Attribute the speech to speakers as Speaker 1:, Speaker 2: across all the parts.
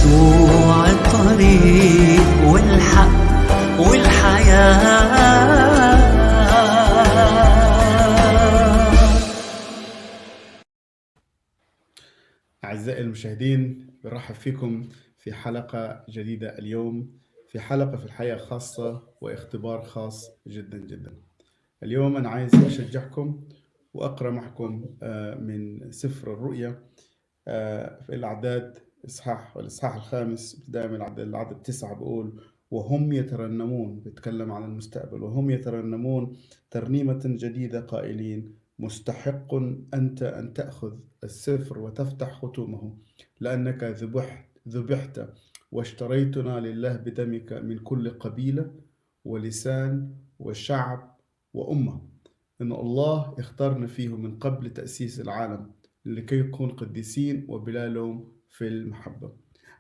Speaker 1: يسوع الطريق والحق والحياة.
Speaker 2: أعزائي المشاهدين، برحب فيكم في حلقة جديدة اليوم، في حلقة في الحقيقة خاصة واختبار خاص جدا جدا. اليوم أنا عايز أشجعكم وأقرأ معكم من سفر الرؤيا في الأعداد الإصحاح الخامس ابتداء من العدد 9 بيقول: وهم يترنمون، بيتكلم عن المستقبل، وهم يترنمون ترنيمة جديدة قائلين: مستحق أنت أن تأخذ السفر وتفتح ختومه، لأنك ذبحت واشتريتنا لله بدمك من كل قبيلة ولسان وشعب وأمة، إن الله اختارنا فيه من قبل تأسيس العالم لكي نكون قديسين وبلا لوم في المحبة.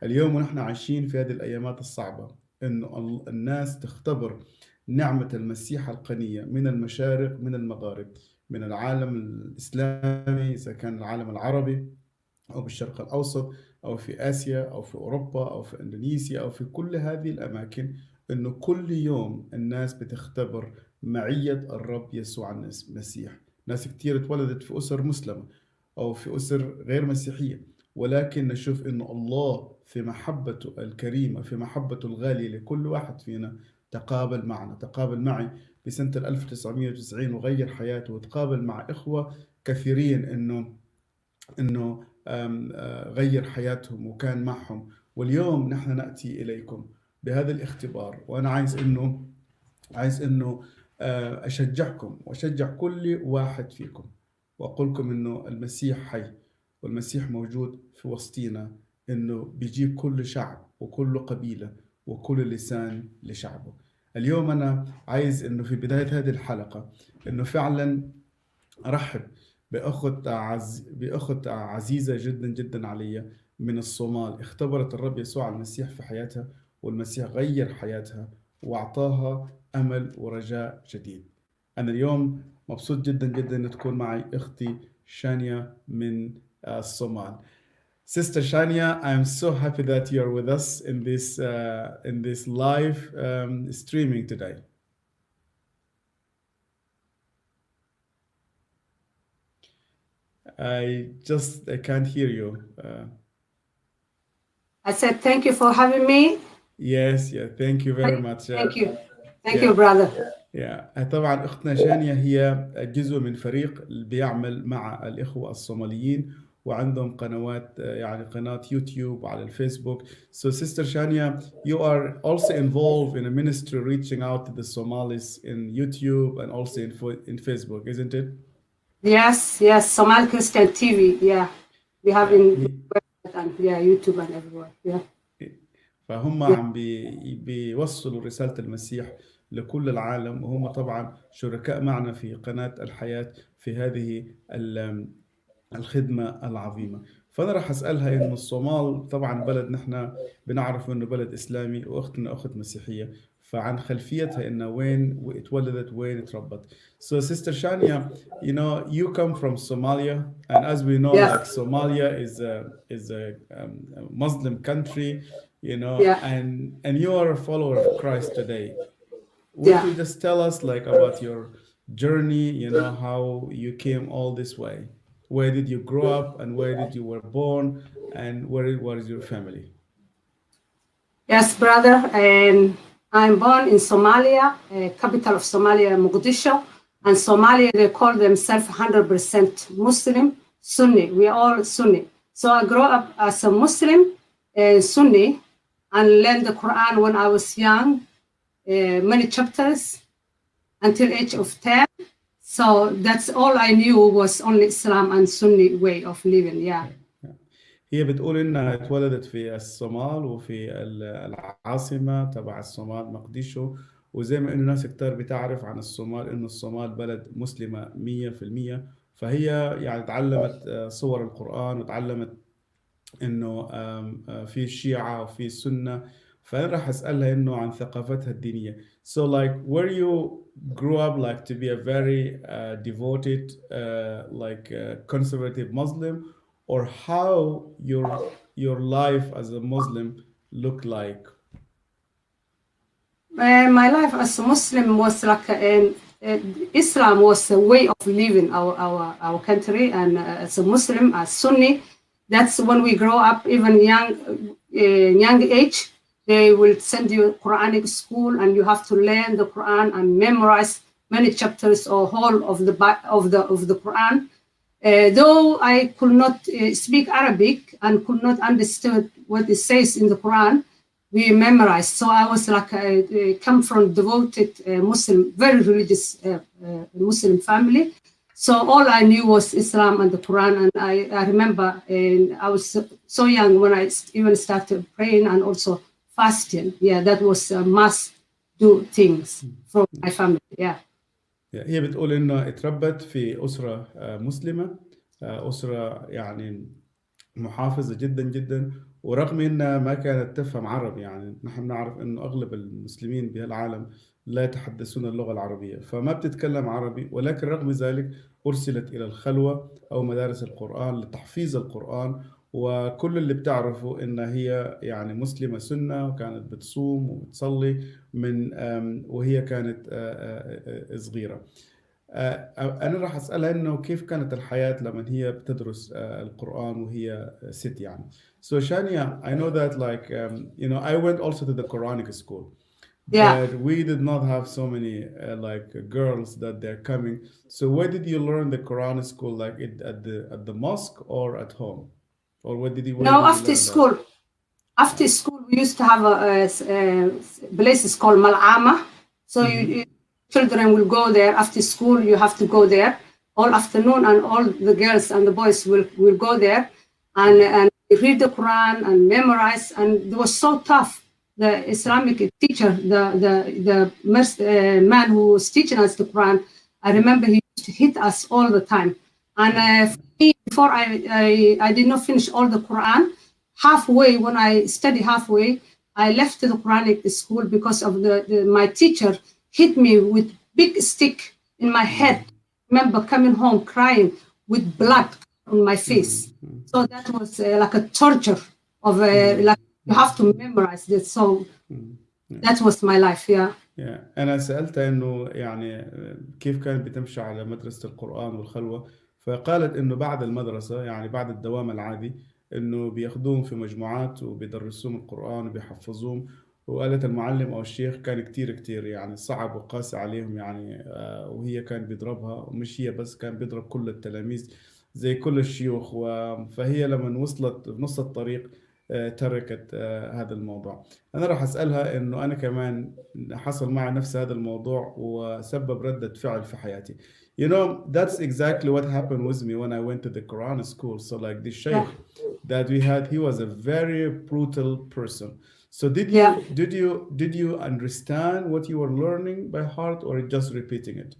Speaker 2: اليوم ونحن عايشين في هذه الأيامات الصعبة، إنه الناس تختبر نعمة المسيح القنية من المشارق من المغارب، من العالم الإسلامي، إذا كان العالم العربي أو بالشرق الأوسط أو في آسيا أو في أوروبا أو في إندونيسيا أو في كل هذه الأماكن، إنه كل يوم الناس بتختبر معية الرب يسوع المسيح. ناس كتير اتولدت في أسر مسلمة أو في أسر غير مسيحية، ولكن نشوف إنه الله في محبته الكريمة، في محبته الغالية لكل واحد فينا، تقابل معنا، تقابل معي بسنة 1990 وغير حياته، وتقابل مع إخوة كثيرين إنه غير حياتهم وكان معهم. واليوم نحن نأتي إليكم بهذا الاختبار، وأنا عايز إنه أشجعكم وأشجع كل واحد فيكم، وأقول لكم إنه المسيح حي والمسيح موجود في وسطينا، إنه بيجيب كل شعب وكل قبيلة وكل لسان لشعبه. اليوم أنا عايز إنه في بداية هذه الحلقة إنه فعلا أرحب بأخت عزيزة جدا جدا علي من الصومال، اختبرت الرب يسوع المسيح في حياتها، والمسيح غير حياتها وأعطاها أمل ورجاء جديد. أنا اليوم مبسوط جدا جدا أن تكون معي أختي شانيا من الصومال. Sister Shania, I'm so happy that you're with us in this live streaming today. I can't hear you.
Speaker 3: I said thank you for having me.
Speaker 2: Yes, yeah, thank you very much.
Speaker 3: Thank you brother.
Speaker 2: طبعا أختنا شانيا هي جزء من فريق بيعمل مع الإخوة الصوماليين، وعندهم قنوات، يعني قناة يوتيوب وعلى الفيسبوك. So Sister Shania, you are also involved in a ministry reaching out to the Somalis in YouTube and also in Facebook, isn't it?
Speaker 3: Yes, Somali Christian TV. Yeah, we have in YouTube and everywhere. Yeah.
Speaker 2: فهم عم بيوصلوا رسالة المسيح لكل العالم، وهم طبعا شركاء معنا في قناة الحياة في هذه الخدمة العظيمة. فأنا راح أسألها إنه الصومال طبعا بلد نحن بنعرف إنه بلد إسلامي، وأختنا أخت مسيحية، فعن خلفيتها إنه وين اتولدت وين اتربت. So Sister Shania, you come from Somalia, and as we know, like Somalia is a Muslim country, and you are a follower of Christ today. Would you just tell us like about your journey, how you came all this way? Where did you grow up, and where did you were born, and where was your family?
Speaker 3: Yes, brother, and I'm born in Somalia, capital of Somalia, Mogadishu, and Somalia, they call themselves 100% Muslim, Sunni. We are all Sunni. So I grew up as a Muslim, Sunni, and learned the Quran when I was young, many chapters until age of 10. So that's all I knew was only Islam and Sunni way of living. Yeah.
Speaker 2: هي بتقول إنها اتولدت في الصومال وفي العاصمة تبع الصومال مقديشو، وزي ما إنه ناس كتير بتعرف عن الصومال إنه الصومال بلد مسلمة 100%، فهي يعني تعلمت صور القرآن، وتعلمت إنه في الشيعة وفي السنة. فأنا راح أسألها إنه عن ثقافتها الدينية. So like where you grew up like to be a very devoted conservative Muslim, or how your your life as a Muslim look like?
Speaker 3: My life as a Muslim was like Islam was a way of living our country, and as a Muslim, as Sunni, that's when we grow up, even young age, they will send you Quranic school, and you have to learn the Quran and memorize many chapters or whole of the Quran. Though I could not speak Arabic and could not understand what it says in the Quran, we memorized. So I was like, come from devoted Muslim, very religious Muslim family. So all I knew was Islam and the Quran. And I remember I was so young when I even started praying and also fasting. Yeah, that was must do things from my family. Yeah.
Speaker 2: هي بتقول إنه اتربت في أسرة مسلمة، أسرة يعني محافظة جدا جدا، ورغم إنها ما كانت تفهم عربي، يعني نحن نعرف إنه أغلب المسلمين بهالعالم لا يتحدثون اللغة العربية، فما بتتكلم عربي، ولكن رغم ذلك أرسلت إلى الخلوة أو مدارس القرآن لتحفيظ القرآن، وكل اللي بتعرفه إن هي يعني مسلمة سنة، وكانت بتصوم وبتصلي من وهي كانت صغيرة. أنا راح أسألها إنه كيف كانت الحياة لما هي بتدرس القرآن وهي ست يعني. So Shania, I know that like you know, I went also to the Quranic school.
Speaker 3: Yeah.
Speaker 2: But we did not have so many like girls that they're coming. So where did you learn the Quran school? Like at the mosque or at home, or what did you?
Speaker 3: No, after school. After school, we used to have a places called Mal'ama. So children will go there after school. You have to go there all afternoon, and all the girls and the boys will go there and read the Quran and memorize. And it was so tough. The Islamic teacher, the man who was teaching us the Quran, I remember he used to hit us all the time. And before I did not finish all the Quran, halfway, when I studied halfway, I left the Quranic school because of my teacher hit me with big stick in my head. I remember coming home crying with blood on my face. So that was like a torture of like you have to memorize this. So that was my life. Yeah.
Speaker 2: أنا سألتها إنه يعني كيف كانت بتمشي على مدرسة القرآن والخلوة، فقالت إنه بعد المدرسة يعني بعد الدوام العادي إنه بياخدوهم في مجموعات وبيدرسوهم القرآن وبيحفظوهم، وقالت المعلم أو الشيخ كان كتير يعني صعب وقاسي عليهم يعني، وهي كان بيضربها، ومش هي بس، كان بيضرب كل التلاميذ زي كل الشيوخ. فهي لما وصلت بنص الطريق تركت هذا الموضوع. أنا راح أسألها إنه أنا كمان حصل معي نفس هذا الموضوع وسبب ردة فعل في حياتي. You know, that's exactly what happened with me when I went to the Quran school. So like the sheikh that we had, he was a very brutal person. So did you understand what you were learning by heart, or just repeating it?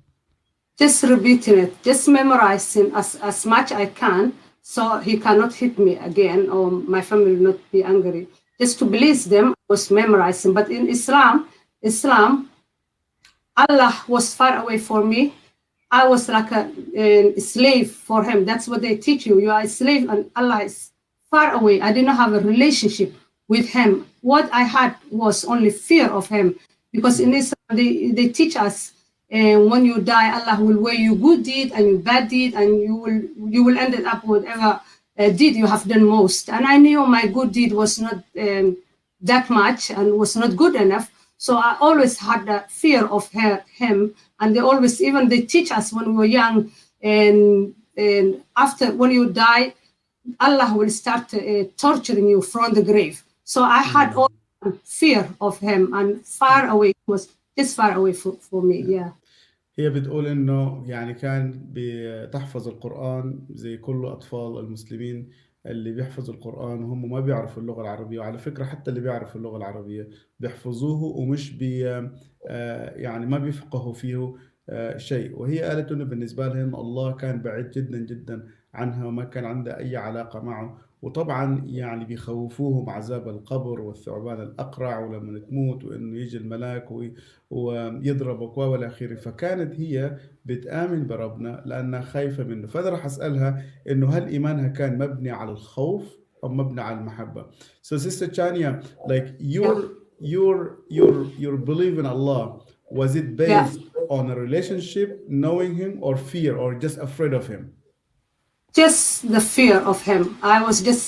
Speaker 3: Just repeating it, just memorizing as much I can, so he cannot hit me again, or my family will not be angry. Just to please them, I was memorizing. But in Islam, Allah was far away from me. I was like a slave for him. That's what they teach you. You are a slave and Allah is far away. I did not have a relationship with him. What I had was only fear of him, because in Islam, they teach us when you die, Allah will weigh you good deed and your bad deed, and you will end up with whatever deed you have done most. And I knew my good deed was not that much and was not good enough. So I always had the fear of him. And they teach us when we were young, and after when you die, Allah will start torturing you from the grave. So I had all fear of him, and far away, it was just far away for me. Yeah.
Speaker 2: هي بتقول إنه يعني كان بتحفظ القرآن زي كل أطفال المسلمين اللي بيحفظوا القرآن وهم ما بيعرفوا اللغة العربية. وعلى فكرة حتى اللي بيعرفوا اللغة العربية بيحفظوه ومش يعني ما بيفقهوا فيه شيء. وهي قالت إنه بالنسبة لها إن الله كان بعيد جدا جدا عنها وما كان عندها أي علاقة معه. وطبعا يعني بيخوفوهم عذاب القبر والثعبان الأقرع ولما تموت وإنه يجي الملاك ويضربك والى آخره. فكانت هي بتآمن بربنا لأنها خايفة منه. فأنا راح أسألها إنه هل إيمانها كان مبني على الخوف أو مبني على المحبة. So Sister Chania, like
Speaker 3: Yeah.
Speaker 2: your belief in Allah, was it
Speaker 3: Yeah.
Speaker 2: based on a relationship, knowing Him, or fear, or just afraid of Him?
Speaker 3: Just the fear of him. I was just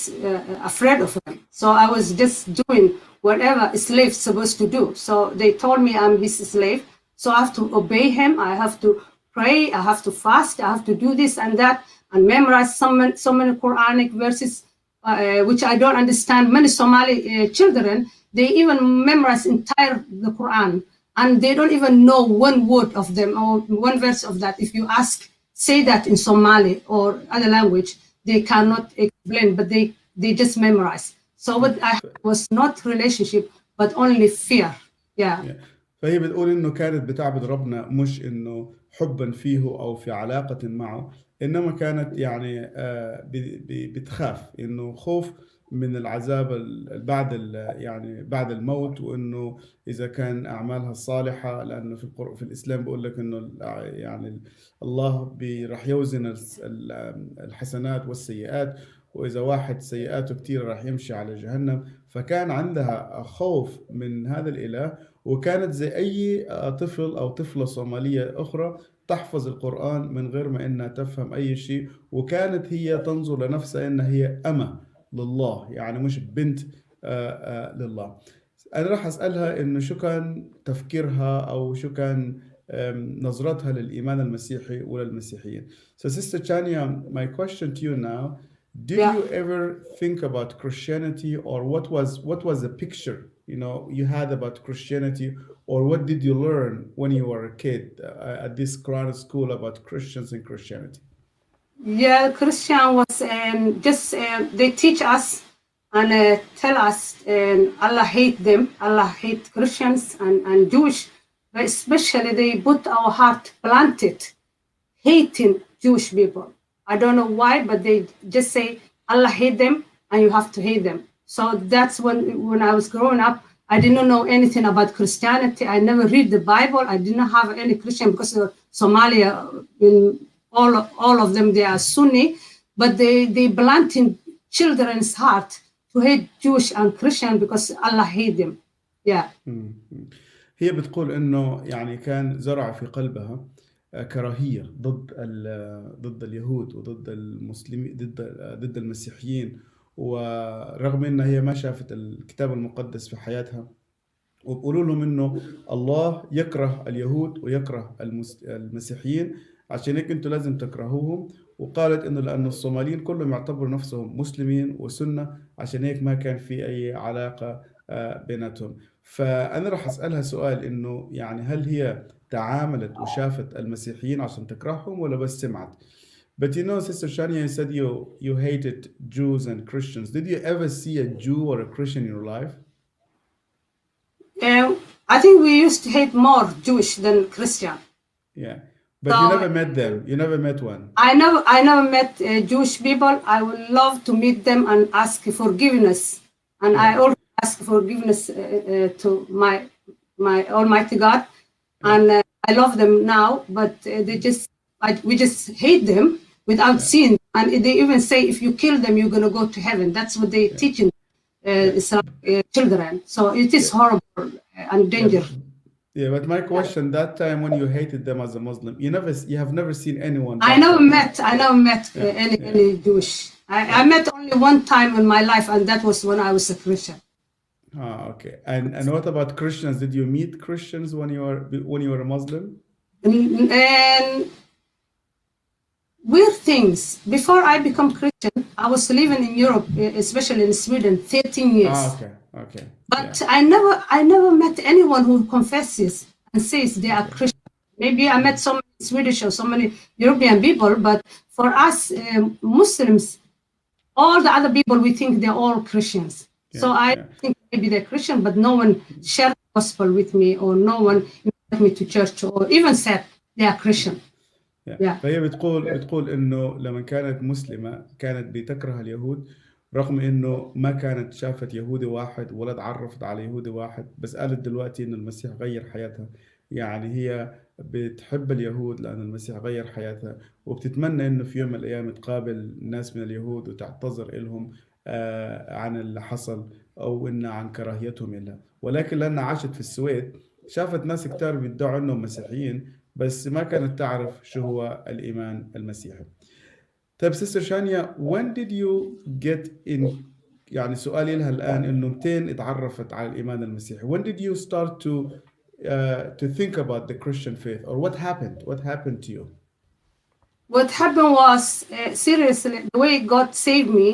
Speaker 3: afraid of him. So I was just doing whatever a slave's supposed to do. So they told me I'm his slave. So I have to obey him. I have to pray. I have to fast. I have to do this and that and memorize so many Quranic verses, which I don't understand. Many Somali children, they even memorize entire the Quran and they don't even know one word of them or one verse of that. If you ask, say that in Somali or other language, they cannot explain, but they just memorize. So what I had was not relationship, but only fear. Yeah.
Speaker 2: فهي بتقول إنه كانت بتعبد ربنا مش إنه حبا فيه أو في علاقة معه، إنما كانت يعني بتخاف، إنه خوف من العذاب يعني بعد الموت، وإنه إذا كان أعمالها الصالحة، لأنه في الإسلام بيقول لك إنه يعني الله راح يوزن الحسنات والسيئات، وإذا واحد سيئاته كتير راح يمشي على جهنم. فكان عندها خوف من هذا الإله، وكانت زي أي طفل أو طفلة صومالية أخرى تحفظ القرآن من غير ما إنها تفهم أي شيء، وكانت هي تنظر لنفسها إنها هي أمة لله، يعني مش بنت لله. أنا راح أسألها إنه شو كان تفكيرها أو شو كان نظرتها للإيمان المسيحي وللمسيحيين. So Sister Chania, my question to you now, did you ever think about Christianity, or what was the picture you had about Christianity, or what did you learn when you were a kid at this Quran school about Christians and Christianity?
Speaker 3: Yeah, Christian was just they teach us and tell us Allah hate them, Allah hate Christians and Jewish, but especially they put our heart planted hating Jewish people. I don't know why, but they just say Allah hate them and you have to hate them. So that's when I was growing up, I didn't know anything about Christianity. I never read the Bible. I didn't have any Christian because Somalia, in all of them, they are Sunni, but they plant in children's heart to hate Jewish and Christian because Allah hate them. Yeah.
Speaker 2: هي بتقول إنه يعني كان زرع في قلبها كراهية ضد اليهود وضد المسلمين، ضد المسيحيين، ورغم إنها هي ما شافت الكتاب المقدس في حياتها، وبقولوا لهم إنه الله يكره اليهود ويكره المسيحيين، عشان هيك أنتوا لازم تكرهوهم. وقالت إنه لأن الصوماليين كلهم يعتبروا نفسهم مسلمين وسنة، عشان هيك ما كان في أي علاقة بيناتهم. فأنا راح أسألها سؤال، إنه يعني هل هي تعاملت وشافت المسيحيين عشان تكرههم ولا بس سمعت؟ But Sister Shania, you said you hated Jews and Christians. Did you ever see a Jew or a Christian in your life?
Speaker 3: I think we used to hate more Jewish than Christian.
Speaker 2: Yeah, but you never met them. You never met one.
Speaker 3: I never met Jewish people. I would love to meet them and ask forgiveness. And I always ask forgiveness to my Almighty God. And I love them now, but we just hate them without seeing them. And they even say if you kill them, you're going to go to heaven. That's what they teach in children. So it is horrible and dangerous.
Speaker 2: Yeah, but my question, that time when you hated them as a Muslim, you have never seen anyone.
Speaker 3: I never met any Jewish. I met only one time in my life, and that was when I was a Christian.
Speaker 2: Okay. And what about Christians? Did you meet Christians when you were a Muslim?
Speaker 3: And weird things. Before I become Christian, I was living in Europe, especially in Sweden, 13 years.
Speaker 2: Okay.
Speaker 3: But I never met anyone who confesses and says they are Christian. Maybe I met so many Swedish or so many European people, but for us Muslims, all the other people, we think they're all Christians. So I think maybe they're Christian, but no one shared the gospel with me, or no one invited me to church, or even said they are Christian.
Speaker 2: فهي بتقول إنه لما كانت مسلمة كانت بتكره اليهود، رغم إنه ما كانت شافت يهودي واحد ولا تعرفت على يهودي واحد، بس قالت دلوقتي إنه المسيح غير حياتها. يعني هي بتحب اليهود لأن المسيح غير حياتها، وبتتمنى إنه في يوم من الأيام تقابل ناس من اليهود وتعتذر إلهم عن اللي حصل أو إن عن كراهيتهم لها، ولكن لأنها عاشت في السويد شافت ناس كتار بيدعوا إنهم مسيحيين بس ما كانت تعرف شو هو الإيمان المسيحي. طيب سيستر شانيا, when did you get in, يعني سؤالي لها الآن إنه متين اتعرفت على الإيمان المسيحي? When did you start to think about the Christian faith, or what happened? What happened to you?
Speaker 3: What happened was, seriously, the way God saved me,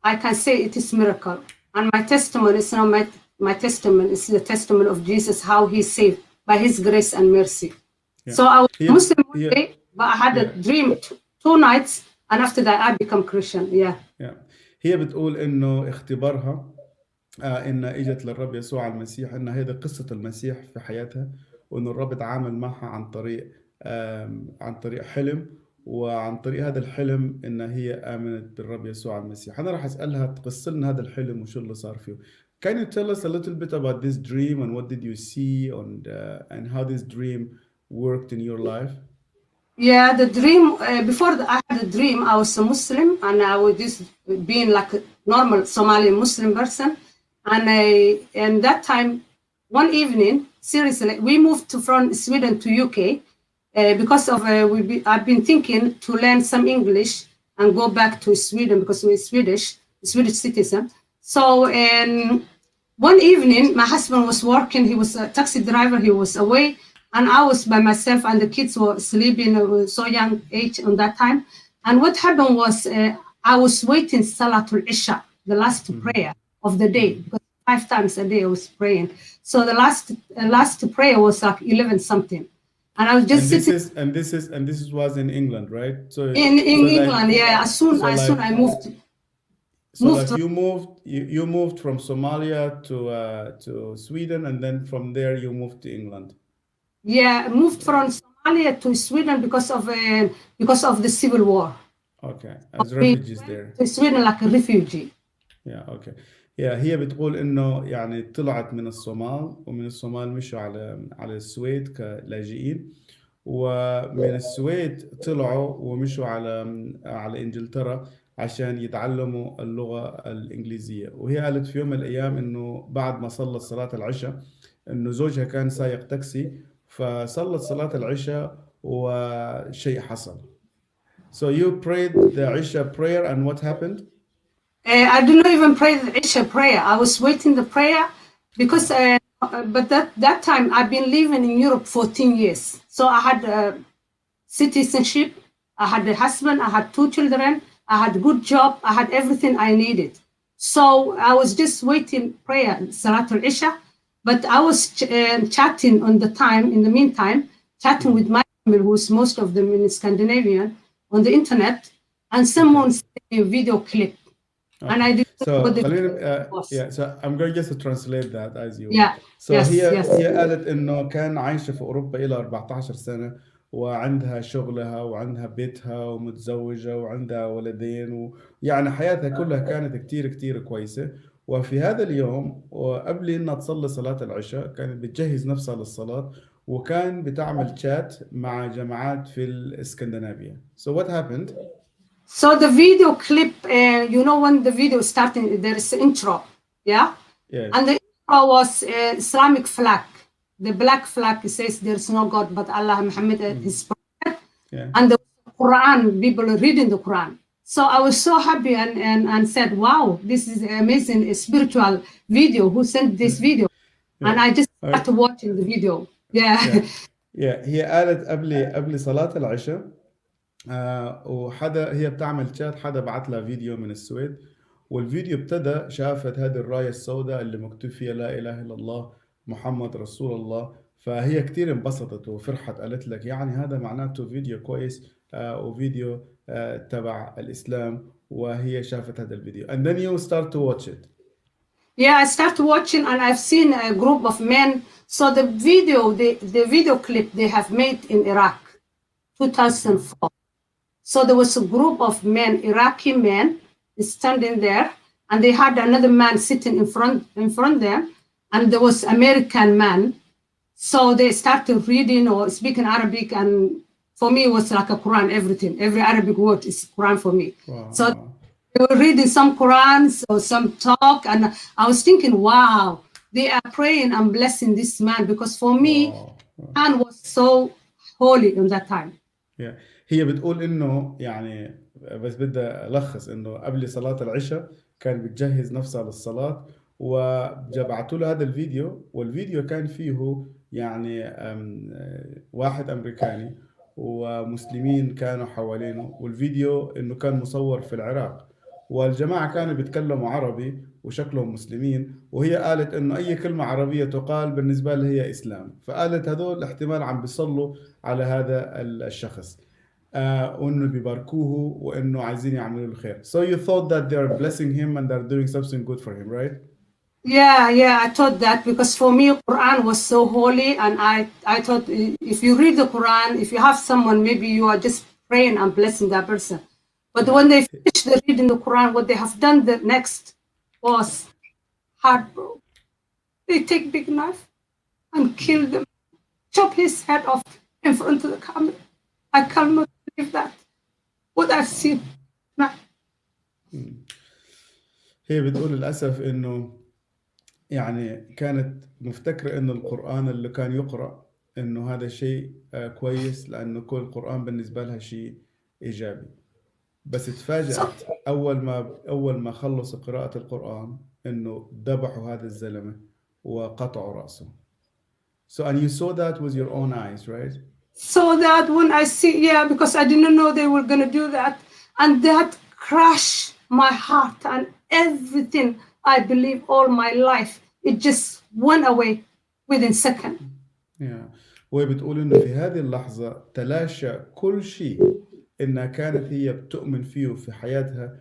Speaker 3: I can say it is miracle. And my testimony is not my testimony, it's the testimony of Jesus, how he saved by his grace and mercy.
Speaker 2: Yeah.
Speaker 3: So I was Muslim one
Speaker 2: Yeah.
Speaker 3: day, but I had a
Speaker 2: Yeah.
Speaker 3: dream two nights, and after that I become Christian. Yeah.
Speaker 2: Yeah. هي بتقول إنه اختبارها إن إجت للرب يسوع المسيح، إن هذه قصة المسيح في حياتها، وإن الرب تعامل معها عن طريق حلم، وعن طريق هذا الحلم إن هي آمنت بالرب يسوع المسيح. أنا راح أسألها تقص لنا هذا الحلم وشو اللي صار فيه. Can you tell us a little bit about this dream and what did you see and how this dream worked in your life?
Speaker 3: Yeah, the dream, before I had a dream, I was a Muslim and I was just being like a normal Somali Muslim person. And that time, one evening, seriously, we moved from Sweden to UK because of, I've been thinking to learn some English and go back to Sweden because we're Swedish citizen. So one evening, my husband was working, he was a taxi driver, he was away. And I was by myself, and the kids were sleeping. I was so young age on that time. And what happened was, I was waiting Salatul Isha, the last prayer of the day, because 5 times a day I was praying. So the last prayer was like 11 something, and I was just sitting.
Speaker 2: This was in England, right? So
Speaker 3: in England,
Speaker 2: like,
Speaker 3: yeah. As soon I moved.
Speaker 2: So like you moved from Somalia to Sweden, and then from there you moved to England.
Speaker 3: Yeah, I moved from Somalia to Sweden because of the civil war.
Speaker 2: Okay, as refugees there.
Speaker 3: To Sweden like a refugee.
Speaker 2: Yeah, okay. Yeah, هي بتقول إنه يعني طلعت من الصومال، ومن الصومال مشوا على السويد كلاجئين، ومن السويد طلعوا ومشوا على إنجلترا عشان يتعلموا اللغة الإنجليزية. وهي قالت في يوم من الأيام إنه بعد ما صلت صلاة العشاء إنه زوجها كان سايق تاكسي، فصلت صلاة العشاء وشيء حصل. So you prayed the Isha prayer, and what happened?
Speaker 3: I did not even pray the Isha prayer. I was waiting the prayer because, but that time I've been living in Europe 14 years. So I had citizenship, I had a husband, I had 2 children, I had a good job, I had everything I needed. So I was just waiting prayer, Salatul Isha. But I was chatting in the meantime, chatting with my family, who's most of them in Scandinavian, on the internet, and someone sent me a video clip. Okay. And I didn't know what the was.
Speaker 2: Yeah, so I'm going just to translate that as you
Speaker 3: yeah.
Speaker 2: So
Speaker 3: yes,
Speaker 2: هي قالت إنه كان عايشة في أوروبا إلى 14 سنة، وعندها شغلها وعندها بيتها ومتزوجة وعندها ولدين، ويعني حياتها كلها كانت كتير كويسة. وفي هذا اليوم وقبل إنها تصلي صلاة العشاء كانت بتجهز نفسها للصلاة، وكان بتعمل شات مع جماعات في الإسكندنافيا. So what happened?
Speaker 3: So the video clip, when the video starting, there is an intro, yeah?
Speaker 2: Yes.
Speaker 3: And the intro was Islamic flag. The black flag says there is no God but Allah, Muhammad, his prophet.
Speaker 2: Yeah.
Speaker 3: And the Quran, people are reading the Quran. So I was so happy and said, wow, this is an amazing spiritual video. Who sent this video? Yeah. And I just started watching the video. Yeah.
Speaker 2: هي قالت قبل صلاة العشاء وحدا هي بتعمل شات، حدا بعت لها فيديو من السويد، والفيديو ابتدى شافت هذه الراية السوداء اللي مكتوب فيها لا إله إلا الله محمد رسول الله. فهي كتير انبسطت وفرحت، قالت لك يعني هذا معناته فيديو كويس وفيديو تبع الإسلام، وهي شافت هذا الفيديو. And then you start to watch it.
Speaker 3: Yeah, I started watching and I've seen a group of men. So the video clip they have made in Iraq, 2004. So there was a group of men, Iraqi men, standing there, and they had another man sitting in front of them, and there was American man. So they started reading or speaking Arabic, and for me it was like a Quran, everything. Every Arabic word is Quran for me.
Speaker 2: Wow.
Speaker 3: So They were reading some Qurans or some talk, and I was thinking, wow, they are praying and blessing this man, because for me, Quran was so holy in that time.
Speaker 2: Yeah. هي بتقول انه يعني بس بدي الخص انه قبل صلاة العشاء كان بتجهز نفسها للصلاة، وجبعتوا له هذا الفيديو، والفيديو كان فيه يعني واحد امريكاني ومسلمين كانوا حوالينه، والفيديو انه كان مصور في العراق، والجماعة كانوا بيتكلموا عربي وشكلهم مسلمين، وهي قالت انه اي كلمة عربية تقال بالنسبة لها هي اسلام، فقالت هذول احتمال عم بيصلوا على هذا الشخص وانه بيباركوه وانه عايزين يعملوا له خير. So you thought that they are blessing him and they're doing something good for him, right?
Speaker 3: Yeah, I thought that, because for me, Quran was so holy, and I thought if you read the Quran, if you have someone, maybe you are just praying and blessing that person. But when they finish the reading the Quran, what they have done the next was heartbroken. They take big knife and kill them, chop his head off in front of the camera. I cannot believe that. What I've seen.
Speaker 2: هي بتقول للأسف إنه يعني كانت مفتكرة إنه القرآن اللي كان يقرأ إنه هذا شيء كويس، لأنه كل القرآن بالنسبة لها شيء إيجابي، بس تفاجأت أول ما خلص قراءة القرآن إنه ذبحوا هذا الزلمة وقطعوا رأسه. So and you saw that with your own eyes, right?
Speaker 3: So that when I see, yeah, because I didn't know they were going to do that, and that crushed my heart, and everything I believe all my life, it just went away within second.
Speaker 2: Yeah. وهي بتقول إنه في هذه اللحظة تلاشى كل شيء إنها كانت هي بتؤمن فيه في حياتها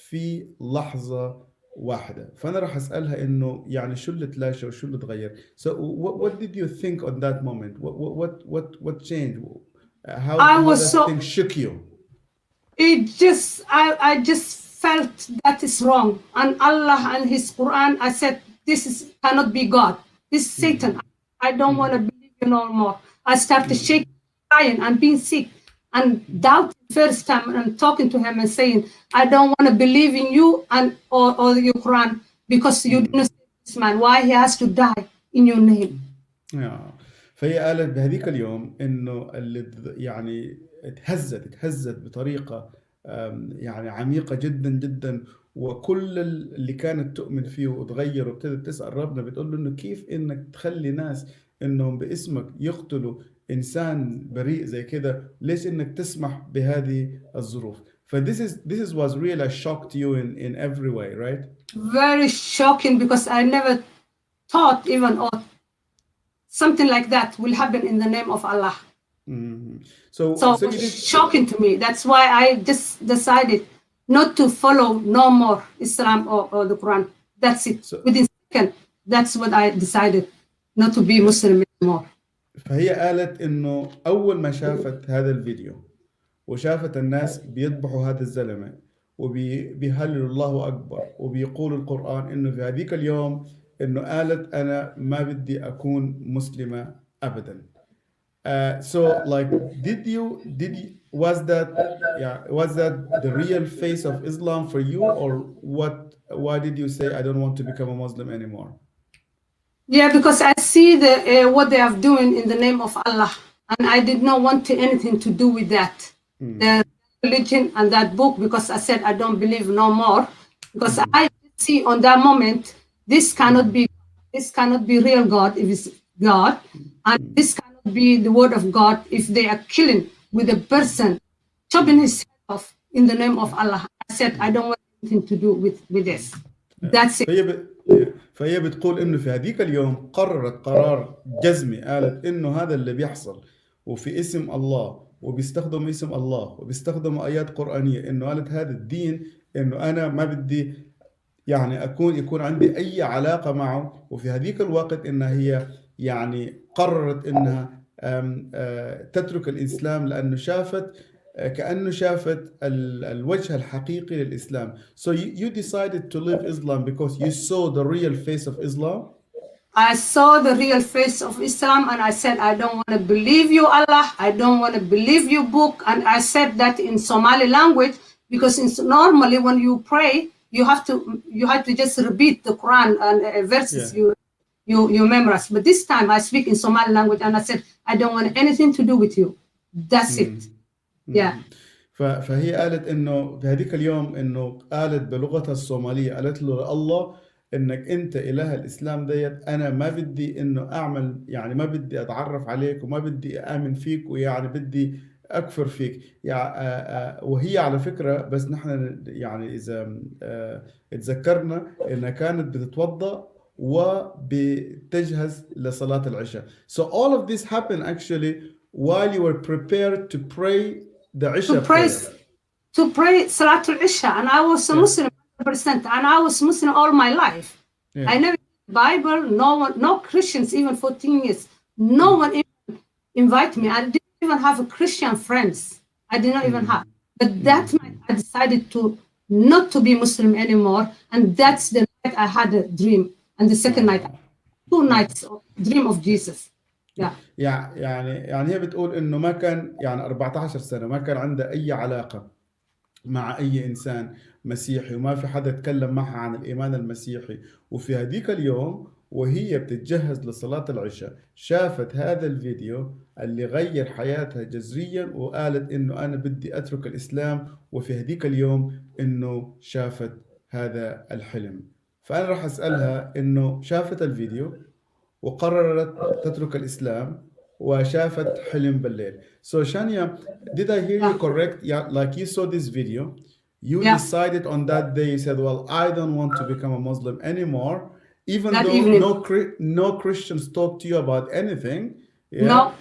Speaker 2: في لحظة واحدة. فأنا راح أسألها إنه يعني شو اللي تلاشى وشو اللي تغير. So what did you think on that moment? What changed? How that thing shook you?
Speaker 3: It just, I just felt that is wrong. And Allah and His Quran, I said, this cannot be God. This is Satan. I don't want to believe you no more. I started shaking, crying, and being sick, and doubting first time, and talking to him and saying, I don't want to believe in you and or your Quran, because you didn't save this man. Why he has to die in your name?
Speaker 2: فهي قالت بهذيك اليوم إنه اللي يعني اتهزت بطريقة يعني عميقة جدا جدا، وكل اللي كانت تؤمن فيه وتغير، وابتدت تسأل ربنا بتقول له إنه كيف إنك تخلي ناس إنهم باسمك يقتلوا إنسان بريء زي كده، ليش إنك تسمح بهذه الظروف؟ This was really a shock to you in every way, right?
Speaker 3: Very shocking, because I never thought even or something like that will happen in the name of Allah.
Speaker 2: Mm-hmm.
Speaker 3: So it was shocking to me. That's why I just decided not to follow no more Islam or the Quran. That's it. Within a second, that's what I decided, not to be Muslim anymore.
Speaker 2: فهي قالت إنه أول ما شافت هذا الفيديو وشافت الناس بيذبحوا هذا الزلمة وبيهللوا الله أكبر وبيقولوا القرآن، إنه في هذيك اليوم إنه قالت أنا ما بدي أكون مسلمة أبدا. So like was that the real face of Islam for you, or what? Why did you say I don't want to become a Muslim anymore?
Speaker 3: Yeah, because I see what they are doing in the name of Allah, and I did not want anything to do with that, the religion and that book, because I said I don't believe no more, because I see on that moment this cannot be real God if it's God, and this cannot be the word of God if they are killing with a person, chopping his head off in the name of Allah. I said I don't want anything to do with this. That's it.
Speaker 2: فهي بتقول إنه في هذيك اليوم قررت قرار جزمي، قالت إنه هذا اللي بيحصل وفي اسم الله وبيستخدم اسم الله وبيستخدم آيات قرآنية، إنه قالت هذا الدين إنه أنا ما بدي يعني يكون عندي أي علاقة معه. وفي هذيك الوقت إنها هي يعني قررت إنها تترك الإسلام، لأنه كأنه شافت الوجه الحقيقي للإسلام. So you decided to leave Islam because you saw the real face of Islam?
Speaker 3: I saw the real face of Islam, and I said, I don't want to believe you, Allah. I don't want to believe your book. And I said that in Somali language, because normally when you pray, you have to just repeat the Quran and verses you memorize. But this time I speak in Somali language, and I said, I don't want anything to do with you. That's it. Yeah.
Speaker 2: فهي قالت انه في هذيك اليوم انه قالت بلغتها الصوماليه، قالت له الله انك انت اله الاسلام ديت، انا ما بدي انه اعمل، يعني ما بدي اتعرف عليك وما بدي امن فيك، ويعني بدي اكفر فيك. يعني وهي على فكره، بس نحن يعني اذا اتذكرنا انها كانت بتتوضا وبتجهز لصلاه العشاء. So all of this happened actually while you were prepared to pray the Isha prayer.
Speaker 3: To pray Salatul Isha, and I was a Muslim 100%, and I was Muslim all my life. I never read the Bible, no Christians, even 14 years. No one even invited me. I didn't even have a Christian friends. I did not even have. But that night I decided not to be Muslim anymore, and that's the night I had a dream. And the second night, 2 nights of dream of Jesus.
Speaker 2: يعني هي بتقول انه ما كان، يعني 14 سنة ما كان عندها اي علاقة مع اي انسان مسيحي، وما في حدا تكلم معها عن الايمان المسيحي. وفي هذيك اليوم وهي بتتجهز لصلاة العشاء شافت هذا الفيديو اللي غير حياتها جذريا، وقالت انه انا بدي اترك الاسلام. وفي هذيك اليوم انه شافت هذا الحلم. فانا راح اسألها انه شافت الفيديو وقررت تترك الإسلام وشافت حلم بالليل. So Shania, did I hear you correct? Yeah, like you saw this video, you decided on that day, you said, well, I don't want to become a Muslim anymore, even
Speaker 3: that
Speaker 2: though
Speaker 3: evening.
Speaker 2: no Christians talk to you about anything.
Speaker 3: No.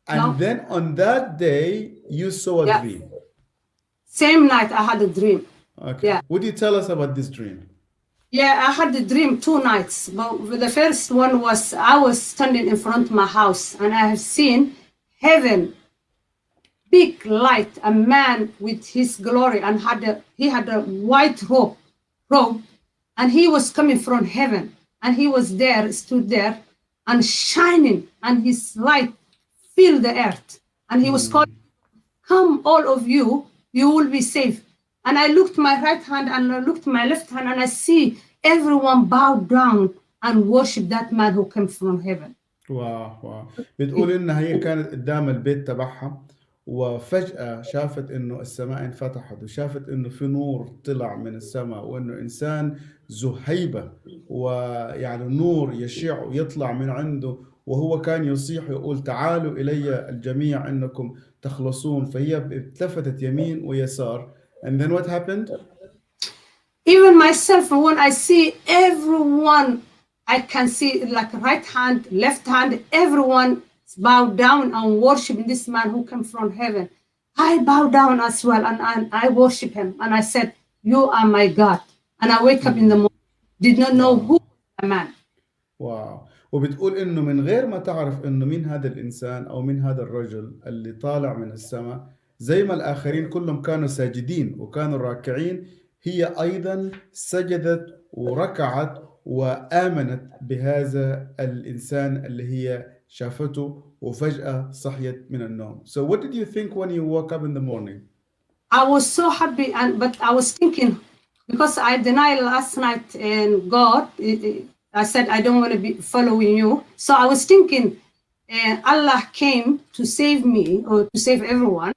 Speaker 2: And then on that day, you saw a dream.
Speaker 3: Same night I had a dream.
Speaker 2: Okay. Would you tell us about this dream?
Speaker 3: Yeah, I had the dream 2 nights. But the first one was I was standing in front of my house, and I have seen heaven, big light, a man with his glory, and he had a white robe, and he was coming from heaven, and he was there, stood there, and shining, and his light filled the earth, and he was calling, "Come, all of you, you will be safe." And I looked my right hand and I looked my left hand, and I see everyone bow down and worship that man who came from heaven.
Speaker 2: واو. بتقول إنها هي كانت قدام البيت تبعها، وفجأة شافت إنه السماء انفتحت، وشافت إنه في نور طلع من السماء، وإنه إنسان ذو هيبة، ويعني نور يشع ويطلع من عنده، وهو كان يصيح ويقول تعالوا إلي الجميع إنكم تخلصون. فهي التفتت يمين ويسار. And then what happened?
Speaker 3: Even myself, when I see everyone, I can see like right hand, left hand, everyone bow down and worship this man who came from heaven. I bow down as well, and I worship him. And I said, "You are my God." And I wake up in the morning, did not know who was the man.
Speaker 2: واو. وبتقول إنه من غير ما تعرف إنه مين هذا الإنسان أو مين هذا الرجل اللي طالع من السماء، زي ما الآخرين كلهم كانوا ساجدين وكانوا راكعين، هي أيضا سجدت وركعت وآمنت بهذا الإنسان اللي هي شافته، وفجأة صحيت من النوم. So what did you think when you woke up in the morning?
Speaker 3: I was so happy, but I was thinking, because I denied last night in God, I said I don't want to be following you. So I was thinking Allah came to save me or to save everyone.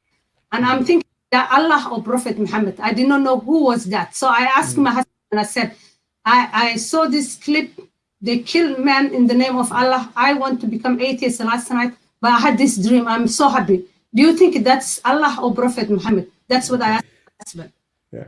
Speaker 3: And I'm thinking that Allah or Prophet Muhammad. I did not know who was that. So I asked my husband, and I said, I saw this clip. They killed man in the name of Allah. I want to become atheist last night, but I had this dream. I'm so happy. Do you think that's Allah or Prophet Muhammad? That's what I asked my husband.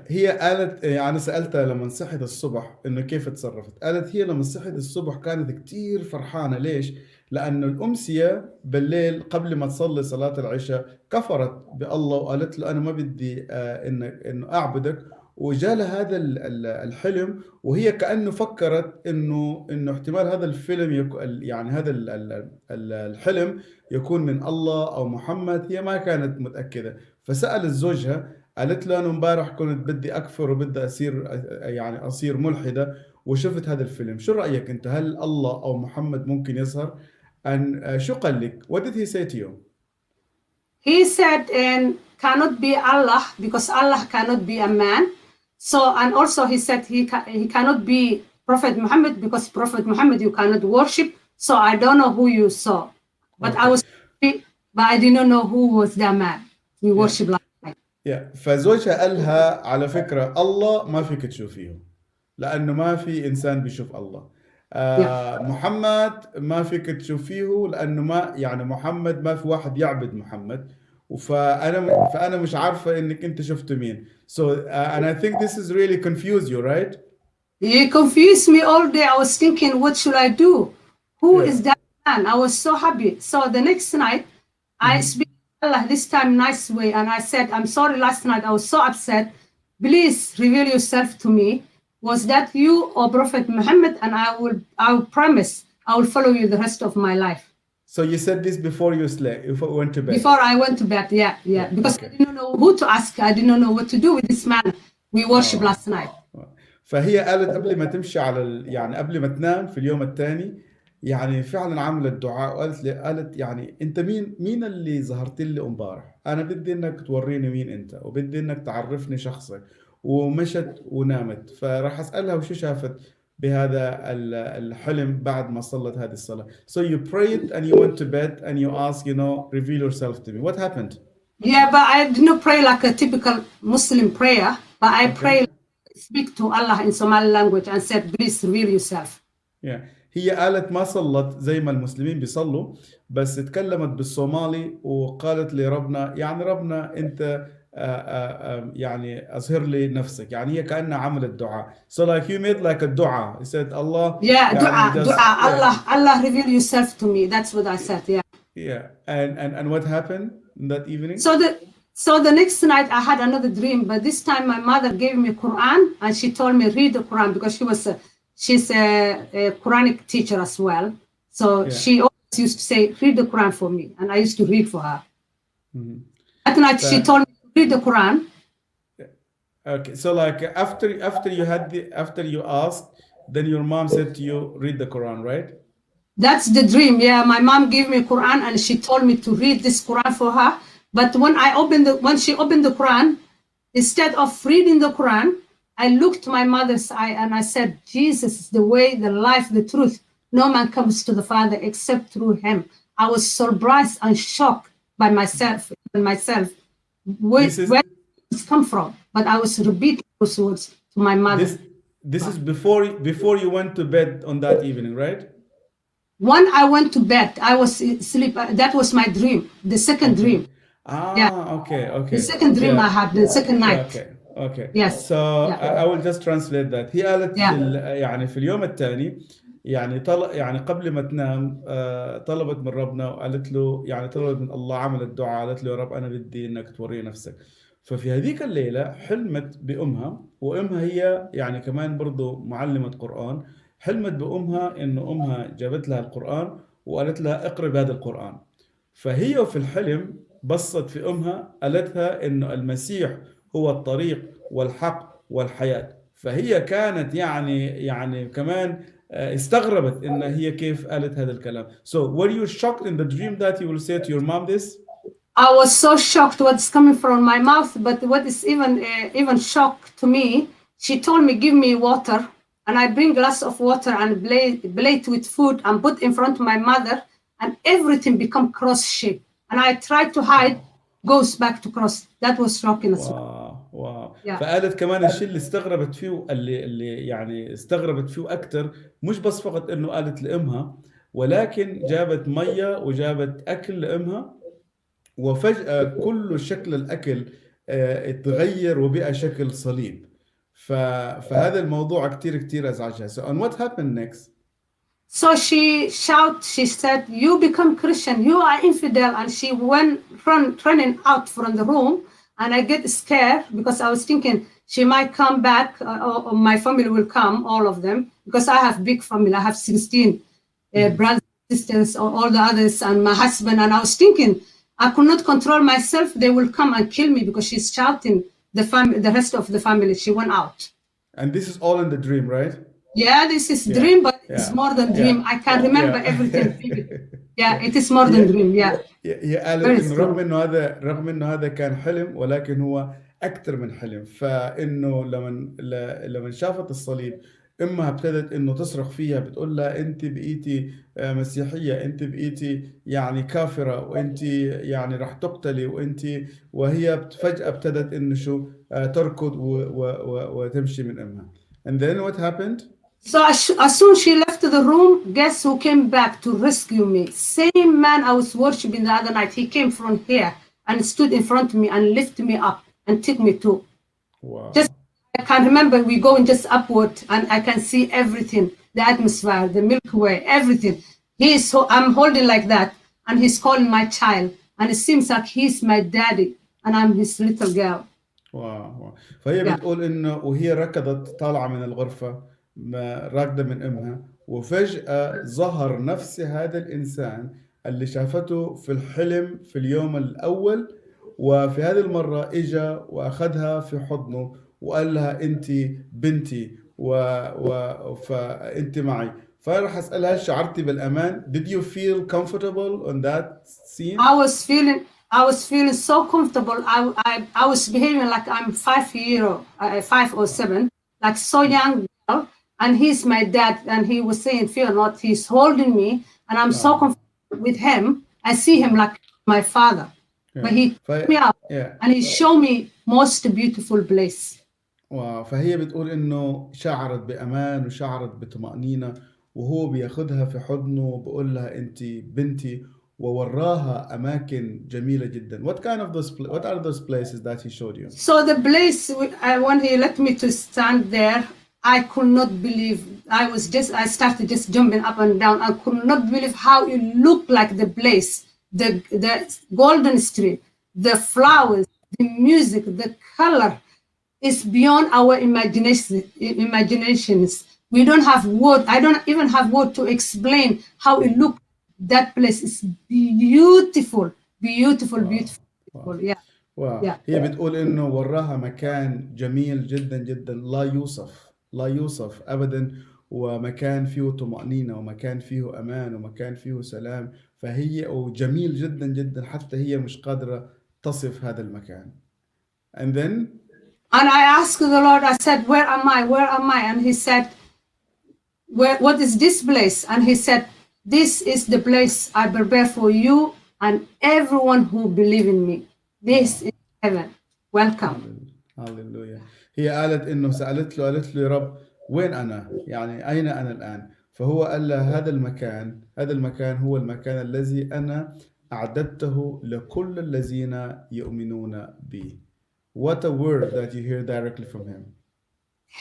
Speaker 2: هي قالت، يعني سألتها لما صحت الصبح إنه كيف تصرفت. قالت هي لما صحت الصبح كانت كتير فرحانة. ليش؟ لأنه الأمسية بالليل قبل ما تصلي صلاة العشاء كفرت بالله وقالت له أنا ما بدي إنه أعبدك، وجالها هذا الحلم، وهي كأنه فكرت إنه احتمال هذا الفيلم يعني هذا الحلم يكون من الله أو محمد. هي ما كانت متأكدة، فسألت زوجها، قالت له أنا امبارح كنت بدي أكفر وبدي أصير ملحدة، وشفت هذا الفيلم. شو رأيك أنت؟ هل الله أو محمد ممكن يظهر؟ شو قال لك؟ What did he say to you?
Speaker 3: he said, and cannot be Allah because Allah cannot be a man. So, and also he said he cannot be Prophet Muhammad because Prophet Muhammad you cannot worship. So I don't know who you saw, but
Speaker 2: Okay.
Speaker 3: but I didn't know who was that man we
Speaker 2: Yeah.
Speaker 3: worship last night.
Speaker 2: فزوجها قال لها على فكرة الله ما فيك تشوفيه لأنه ما في إنسان بيشوف الله. محمد ما فيك تشوفيه لأنه ما يعني محمد ما في واحد يعبد محمد. فأنا مش عارفة إنك أنت شفت مين. So and I think this is really confuse you, right?
Speaker 3: You confused me all day. I was thinking, what should I do? Who is that man? I was so happy. So the next night, I speak to Allah this time nice way, and I said, I'm sorry. Last night I was so upset. Please reveal yourself to me. Was that you or Prophet Muhammad? And I will promise I will follow you the rest of my life.
Speaker 2: So you said this before you went to bed.
Speaker 3: Before I went to bed, yeah. Because I didn't know who to ask. I didn't know what to do with this man we worshiped last night.
Speaker 2: فهي قالت قبل ما تمشي يعني قبل ما تنام في اليوم الثاني يعني فعلا عملت دعاء قالت يعني انت مين اللي ظهرت لي امبارح؟ انا بدي انك توريني مين انت وبدي انك تعرفني شخصك. ومشت ونامت. فراح اسالها وشو شافت بهذا الحلم بعد ما صلت هذه الصلاة. So you prayed and you went to bed and you asked, reveal yourself to me. What happened?
Speaker 3: Yeah, but I did not pray like a typical Muslim prayer, but I prayed, speak to Allah in Somali language and said, please reveal yourself.
Speaker 2: Yeah. هي قالت ما صلت زي ما المسلمين بيصلوا بس تكلمت بالصومالي وقالت لربنا يعني ربنا انت يعني أظهر لي نفسك. يعني هي كأنها عملت دعاء. So like you made like a dua. You said Allah.
Speaker 3: Yeah, dua. Allah reveal yourself to me. That's what I said. Yeah.
Speaker 2: Yeah. And what happened that evening?
Speaker 3: So the next night I had another dream, but this time my mother gave me Quran and she told me read the Quran because she's a Quranic teacher as well. So she always used to say read the Quran for me, and I used to read for her.
Speaker 2: Mm-hmm.
Speaker 3: That night she told me to read the Quran.
Speaker 2: Okay, so like after you asked, then your mom said to you read the Quran, right?
Speaker 3: That's the dream. Yeah, my mom gave me Quran and she told me to read this Quran for her. But when she opened the Quran, instead of reading the Quran, I looked my mother's eye and I said, Jesus is the way, the life, the truth. No man comes to the Father except through him. I was surprised and shocked by myself. Where it's come from. But I was repeating those words to my mother.
Speaker 2: This is before you went to bed on that evening, right?
Speaker 3: When I went to bed, I was asleep. That was my dream, the second dream.
Speaker 2: Okay.
Speaker 3: The second dream I had, the second night.
Speaker 2: Okay.
Speaker 3: Yes.
Speaker 2: So I will just translate that. هي قالت يعني في اليوم الثاني يعني قبل ما تنام طلبت من ربنا وقالت له يعني طلبت من الله عملت دعاء قالت له يا رب أنا بدي إنك توري نفسك. ففي هذيك الليلة حلمت بأمها وأمها هي يعني كمان برضو معلمة قرآن. حلمت بأمها إنه أمها جابت لها القرآن وقالت لها اقرأ هذا القرآن. فهي في الحلم بصت في أمها قالتها إنه المسيح هو الطريق والحق والحياة. فهي كانت يعني كمان استغربت إن هي كيف قالت هذا الكلام. So were you shocked in the dream that you will say to your mom this?
Speaker 3: I was so shocked what's coming from my mouth, but what is even shock to me, she told me give me water, and I bring glass of water and plate with food and put in front of my mother, and everything become cross shape. And I tried to hide, goes back to cross. That was shocking as well.
Speaker 2: واو. فقالت كمان الشيء اللي استغربت فيه اللي يعني استغربت فيه أكتر مش بس فقط إنه قالت لأمها ولكن جابت مية وجابت أكل لأمها وفجأة كل شكل الأكل اتغير وبقى شكل صليب. فهذا الموضوع كتير أزعجها. So and what happened next?
Speaker 3: So she said, you become Christian, you are infidel. And she went running out from the room. And I get scared because I was thinking she might come back or my family will come, all of them, because I have big family. I have 16 brothers, sisters, or all the others, and my husband. And I was thinking I could not control myself. They will come and kill me because she's shouting the rest of the family. She went out.
Speaker 2: And this is all in the dream, right?
Speaker 3: Yeah, this is dream, but it's more than dream. I can remember everything. Yeah, it is more than dream. Yeah,
Speaker 2: هي قالت
Speaker 3: very
Speaker 2: انه
Speaker 3: strong.
Speaker 2: رغم انه هذا كان حلم، ولكن هو اكثر من حلم. فانه لما شافت الصليب، امها ابتدت انه تصرخ فيها، بتقول لها انت بقيتي مسيحيه، انت بقيتي يعني كافره، وانت يعني راح تقتلي، وهي فجاه ابتدت انه شو تركض وتمشي من امها. And then what happened?
Speaker 3: So as soon as she left the room, guess who came back to rescue me? Same man I was worshiping the other night. He came from here and stood in front of me and lifted me up and took me to.
Speaker 2: Wow.
Speaker 3: Just I can remember we going just upward and I can see everything, the atmosphere, the Milky Way, everything. I'm holding like that and he's calling my child and it seems like he's my daddy and I'm his little girl.
Speaker 2: واو. فهي
Speaker 3: Yeah.
Speaker 2: بتقول انه وهي ركضت طالعه من الغرفه، راكده من امها، وفجاه ظهر نفس هذا الانسان اللي شافته في الحلم في اليوم الاول، وفي هذه المره اجا واخذها في حضنه وقال لها انت بنتي فانت معي. فراح اسالها هل شعرتي بالامان؟ Did you feel comfortable on that scene?
Speaker 3: I was feeling so comfortable. I was behaving like I'm 5 or 7, like so young girl. And he's my dad, and he was saying, "Fear not." He's holding me, and I'm so comfortable with him. I see him like my father, but he took me out and he showed me most beautiful place.
Speaker 2: فهي بتقول انه شعرت بامان وشعرت بطمأنينة وهو بياخدها في حضنه وبقول لها انت بنتي، ووراها اماكن جميلة جدا. What are those places that he showed you?
Speaker 3: So the place when he let me to stand there, I could not believe. I started just jumping up and down. I could not believe how it looked like the place, the golden street, the flowers, the music, the color is beyond our imaginations. We don't have word. I don't even have word to explain how it looked. That place is beautiful, beautiful, beautiful. Yeah.
Speaker 2: واو. هي بتقول انه وراها مكان جميل جدا جدا، لا يوصف ابدا، ومكان فيه طمأنينة، ومكان فيه امان، ومكان فيه سلام. فهي وجميل جدا جدا، حتى هي مش قادرة تصف هذا المكان.
Speaker 3: And I asked the Lord, I said, where am I? Where am I? And he said, what is this place? And he said, this is the place I prepare for you and everyone who believe in me. This is heaven. Welcome.
Speaker 2: هاليلويا. هي قالت انه قالت له يا رب وين انا؟ يعني اين انا الان؟ فهو قال لها هذا المكان هو المكان الذي انا اعددته لكل الذين يؤمنون بي. What a word that you hear directly from him.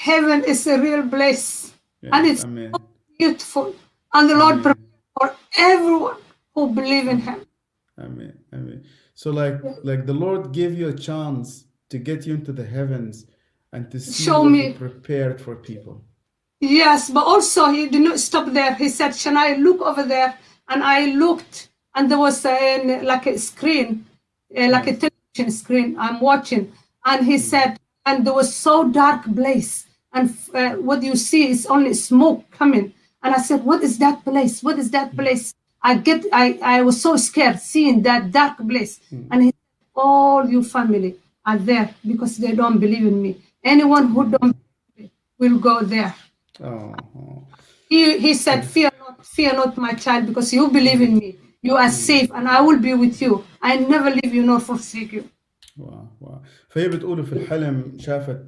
Speaker 3: Heaven is a real place.
Speaker 2: Yes,
Speaker 3: and it's
Speaker 2: amen.
Speaker 3: so beautiful. And the Lord prepared for everyone who believe in him.
Speaker 2: Amen. Amen. So like the Lord gave you a chance to get you into the heavens and to see what he prepared for people.
Speaker 3: Yes, but also he did not stop there. He said, Shania, look over there. And I looked and there was like a screen, like a television screen I'm watching. And he said, and there was so dark place. And what you see is only smoke coming. And I said, what is that place? What is that place? I was so scared seeing that dark place. And he said, all your family are there because they don't believe in me. Anyone who don't believe me will go there.
Speaker 2: Oh.
Speaker 3: He said, fear not, my child, because you believe in me. You are safe and I will be with you. I never leave you nor forsake you.
Speaker 2: واو. فهي بتقول في الحلم شافت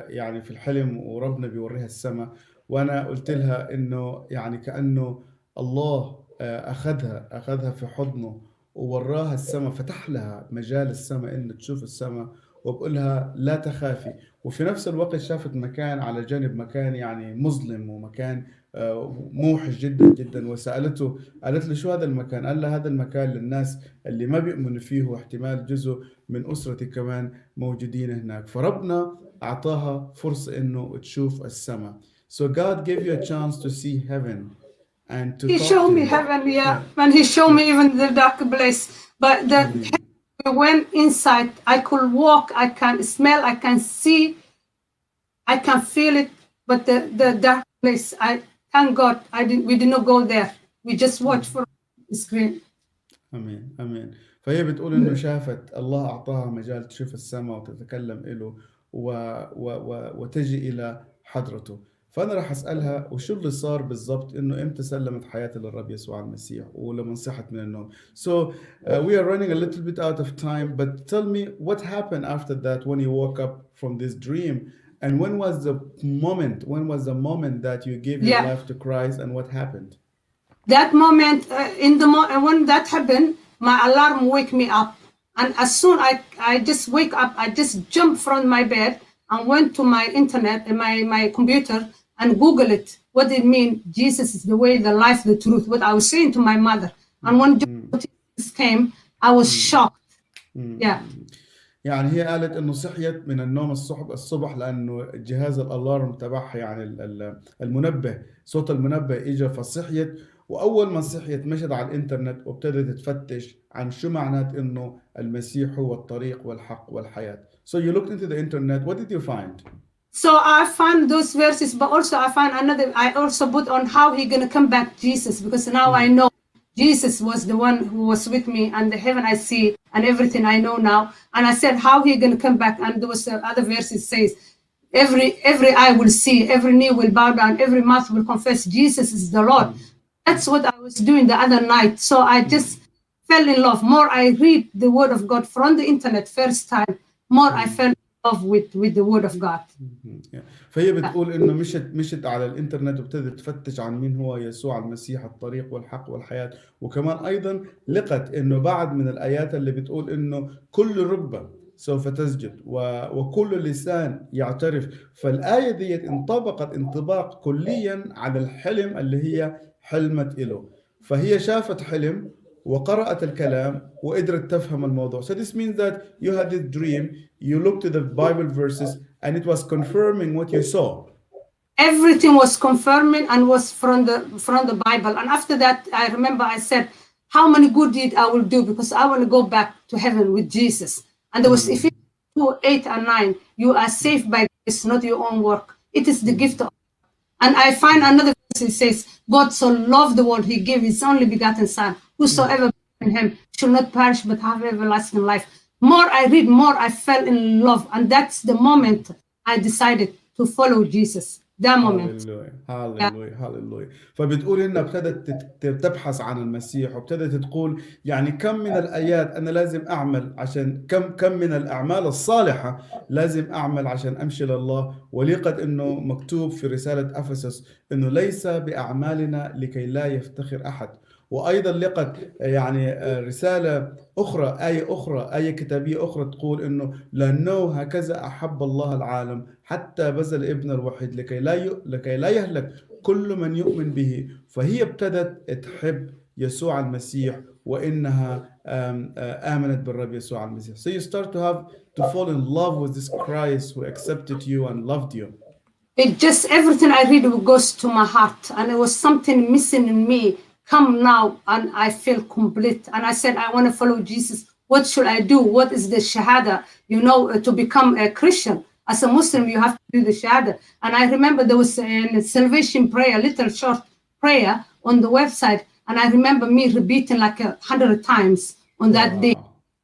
Speaker 2: يعني في الحلم وربنا بيوريها السماء، وانا قلت لها انه يعني كأنه الله اخذها في حضنه ووراها السماء، فتح لها مجال السماء ان تشوف السماء، وبقول لها لا تخافي. وفي نفس الوقت شافت مكان على جانب، مكان يعني مظلم ومكان موحش جدا جدا، وسألته قالت له شو هذا المكان؟ قال لها هذا المكان للناس اللي ما بيؤمنوا فيه، واحتمال جزء من أسرتي كمان موجودين هناك. فربنا أعطاها فرصة إنه تشوف السماء. So God gave you a chance to see heaven and to
Speaker 3: He
Speaker 2: talk
Speaker 3: showed
Speaker 2: to
Speaker 3: me
Speaker 2: him.
Speaker 3: heaven, and he showed me even the dark place. But we went inside. I could walk. I can smell. I can see. I can feel it. But the dark place, I thank God we did not go there. We just watched for screen.
Speaker 2: امين امين. فهي بتقول انه شافت الله اعطاها مجال تشوف السماء وتتكلم له وتجي الى حضرته. فانا راح اسالها وشو اللي صار بالضبط، انه امتى سلمت حياتها للرب يسوع المسيح ولما صحت من النوم. So we are running a little bit out of time, but tell me what happened after that when you woke up from this dream, and when was the moment that you gave your
Speaker 3: Yeah.
Speaker 2: life to Christ, and what happened?
Speaker 3: That moment, when that happened, my alarm wake me up. And as soon I just wake up, I just jump from my bed and went to my internet, my computer, and Google it. What it mean? Jesus is the way, the life, the truth. What I was saying to my mother. And when Jesus came, I was shocked. Yeah.
Speaker 2: يعني هي قالت انه صحيت من النوم الصبح لانه جهاز الالارم تبعها، يعني المنبه، صوت المنبه اجى فصحيت. واول ما صحيت مشت على الانترنت وابتدت تفتش عن شو معنات انه المسيح هو الطريق والحق والحياة. So you looked into the internet. What did you find?
Speaker 3: So I found those verses, but also I found another. I also put on how he gonna come back, Jesus, because now I know Jesus was the one who was with me, and the heaven I see, and everything I know now. And I said how he gonna come back, and there was other verses says, every eye will see, every knee will bow down, every mouth will confess Jesus is the Lord. That's what I was doing the other night. So I just fell in love. More I read the word of God from the internet first time, more I fell in love with the word of God.
Speaker 2: فهي بتقول انه مشت على الانترنت وابتدت تفتش عن مين هو يسوع المسيح الطريق والحق والحياة. وكمان ايضا لقت انه بعد من الايات اللي بتقول انه كل ركبة سوف تسجد وكل لسان يعترف. فالآية دي انطبقت انطباق كليا على الحلم اللي هي حلمت له. فهي شافت حلم وقرأت الكلام وقدرت تفهم الموضوع. So this means that you had this dream, you looked to the Bible verses, and it was confirming what you saw.
Speaker 3: Everything was confirming and was from the Bible. And after that, I remember I said, how many good deeds I will do, because I want to go back to heaven with Jesus. And there was Ephesians 2:8-9, you are saved by grace, not your own work. It is the gift of God. And I find another verse, it says, God so loved the world, he gave his only begotten son, whosoever believes in him shall not perish but have everlasting life. More I read, more I fell in love. And that's the moment I decided to follow Jesus. That moment.
Speaker 2: هاليلويا. فبتقول انها ابتدت تبحث عن المسيح وابتدت تقول يعني كم من الايات انا لازم اعمل عشان كم من الاعمال الصالحه لازم اعمل عشان امشي لله. ولقت انه مكتوب في رساله افسس انه ليس باعمالنا لكي لا يفتخر احد. وايضا لقت يعني رساله اخرى، ايه كتابيه اخرى تقول انه لانه هكذا احب الله العالم حتى بذل ابن الوحيد لكي لا يهلك كل من يؤمن به. فهي ابتدت تحب يسوع المسيح وانها امنت بالرب يسوع المسيح. So you start to fall in love with this Christ who accepted you and loved you.
Speaker 3: It just, everything I read goes to my heart, and it was something missing in me. Come now, and I feel complete. And I said, I want to follow Jesus. What should I do? What is the shahada? You know, to become a Christian. As a Muslim, you have to do the shahada. And I remember there was a salvation prayer, little short prayer on the website. And I remember me repeating like 100 times on that day,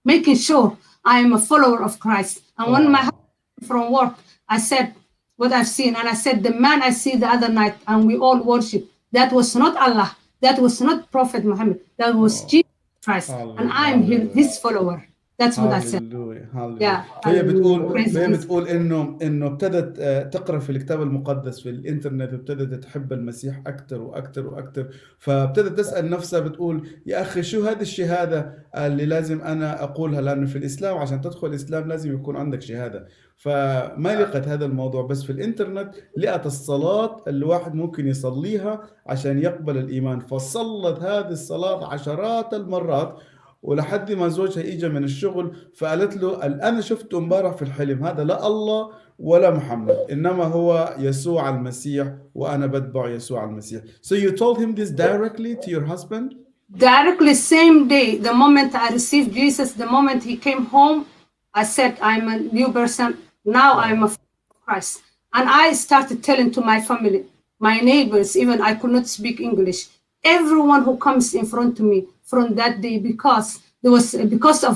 Speaker 3: making sure I am a follower of Christ. And when my husband from work, I said what I've seen. And I said, the man I see the other night, and we all worship, that was not Allah. That was not Prophet Muhammad. That was Jesus Christ. And I'm his follower. That's what I said.
Speaker 2: Yeah. هي بتقول انه ابتدت تقرا في الكتاب المقدس في الانترنت وابتدت تحب المسيح اكثر واكثر. فابتدت تسال نفسها بتقول يا اخي شو هذه الشهاده اللي لازم انا اقولها، لانه في الاسلام عشان تدخل الاسلام لازم يكون عندك شهاده. فما لقت هذا الموضوع، بس في الانترنت لقت الصلاه اللي الواحد ممكن يصليها عشان يقبل الايمان. فصلت هذه الصلاه عشرات المرات ولحد ما زوجها اجى من الشغل فقالت له انا شفته امبارح في الحلم، هذا لا الله ولا محمد انما هو يسوع المسيح وانا بتبع يسوع المسيح. So you told him this directly to your husband?
Speaker 3: Directly, same day, the moment I received Jesus, the moment he came home, I said, I'm a new person. Now I'm a follower of Christ. And I started telling to my family, my neighbors, even I could not speak English. Everyone who comes in front of me, from that day because because of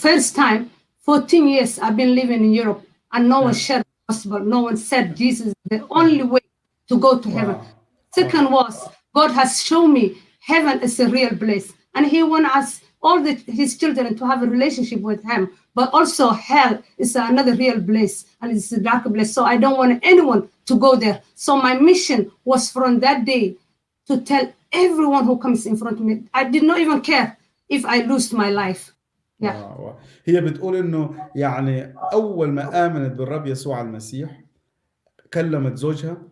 Speaker 3: first time 14 years I've been living in Europe and no one shared the gospel. No one said Jesus is the only way to go to heaven. Second was God has shown me heaven is a real place, and He wants us all His children to have a relationship with Him. But also hell is another real place, and it's a dark place. So I don't want anyone to go there. So my mission was from that day to tell everyone who comes in front of me. I did not even care if I lose my life. Yeah.
Speaker 2: هي بتقول انه يعني اول ما امنت بالرب يسوع المسيح كلمت زوجها،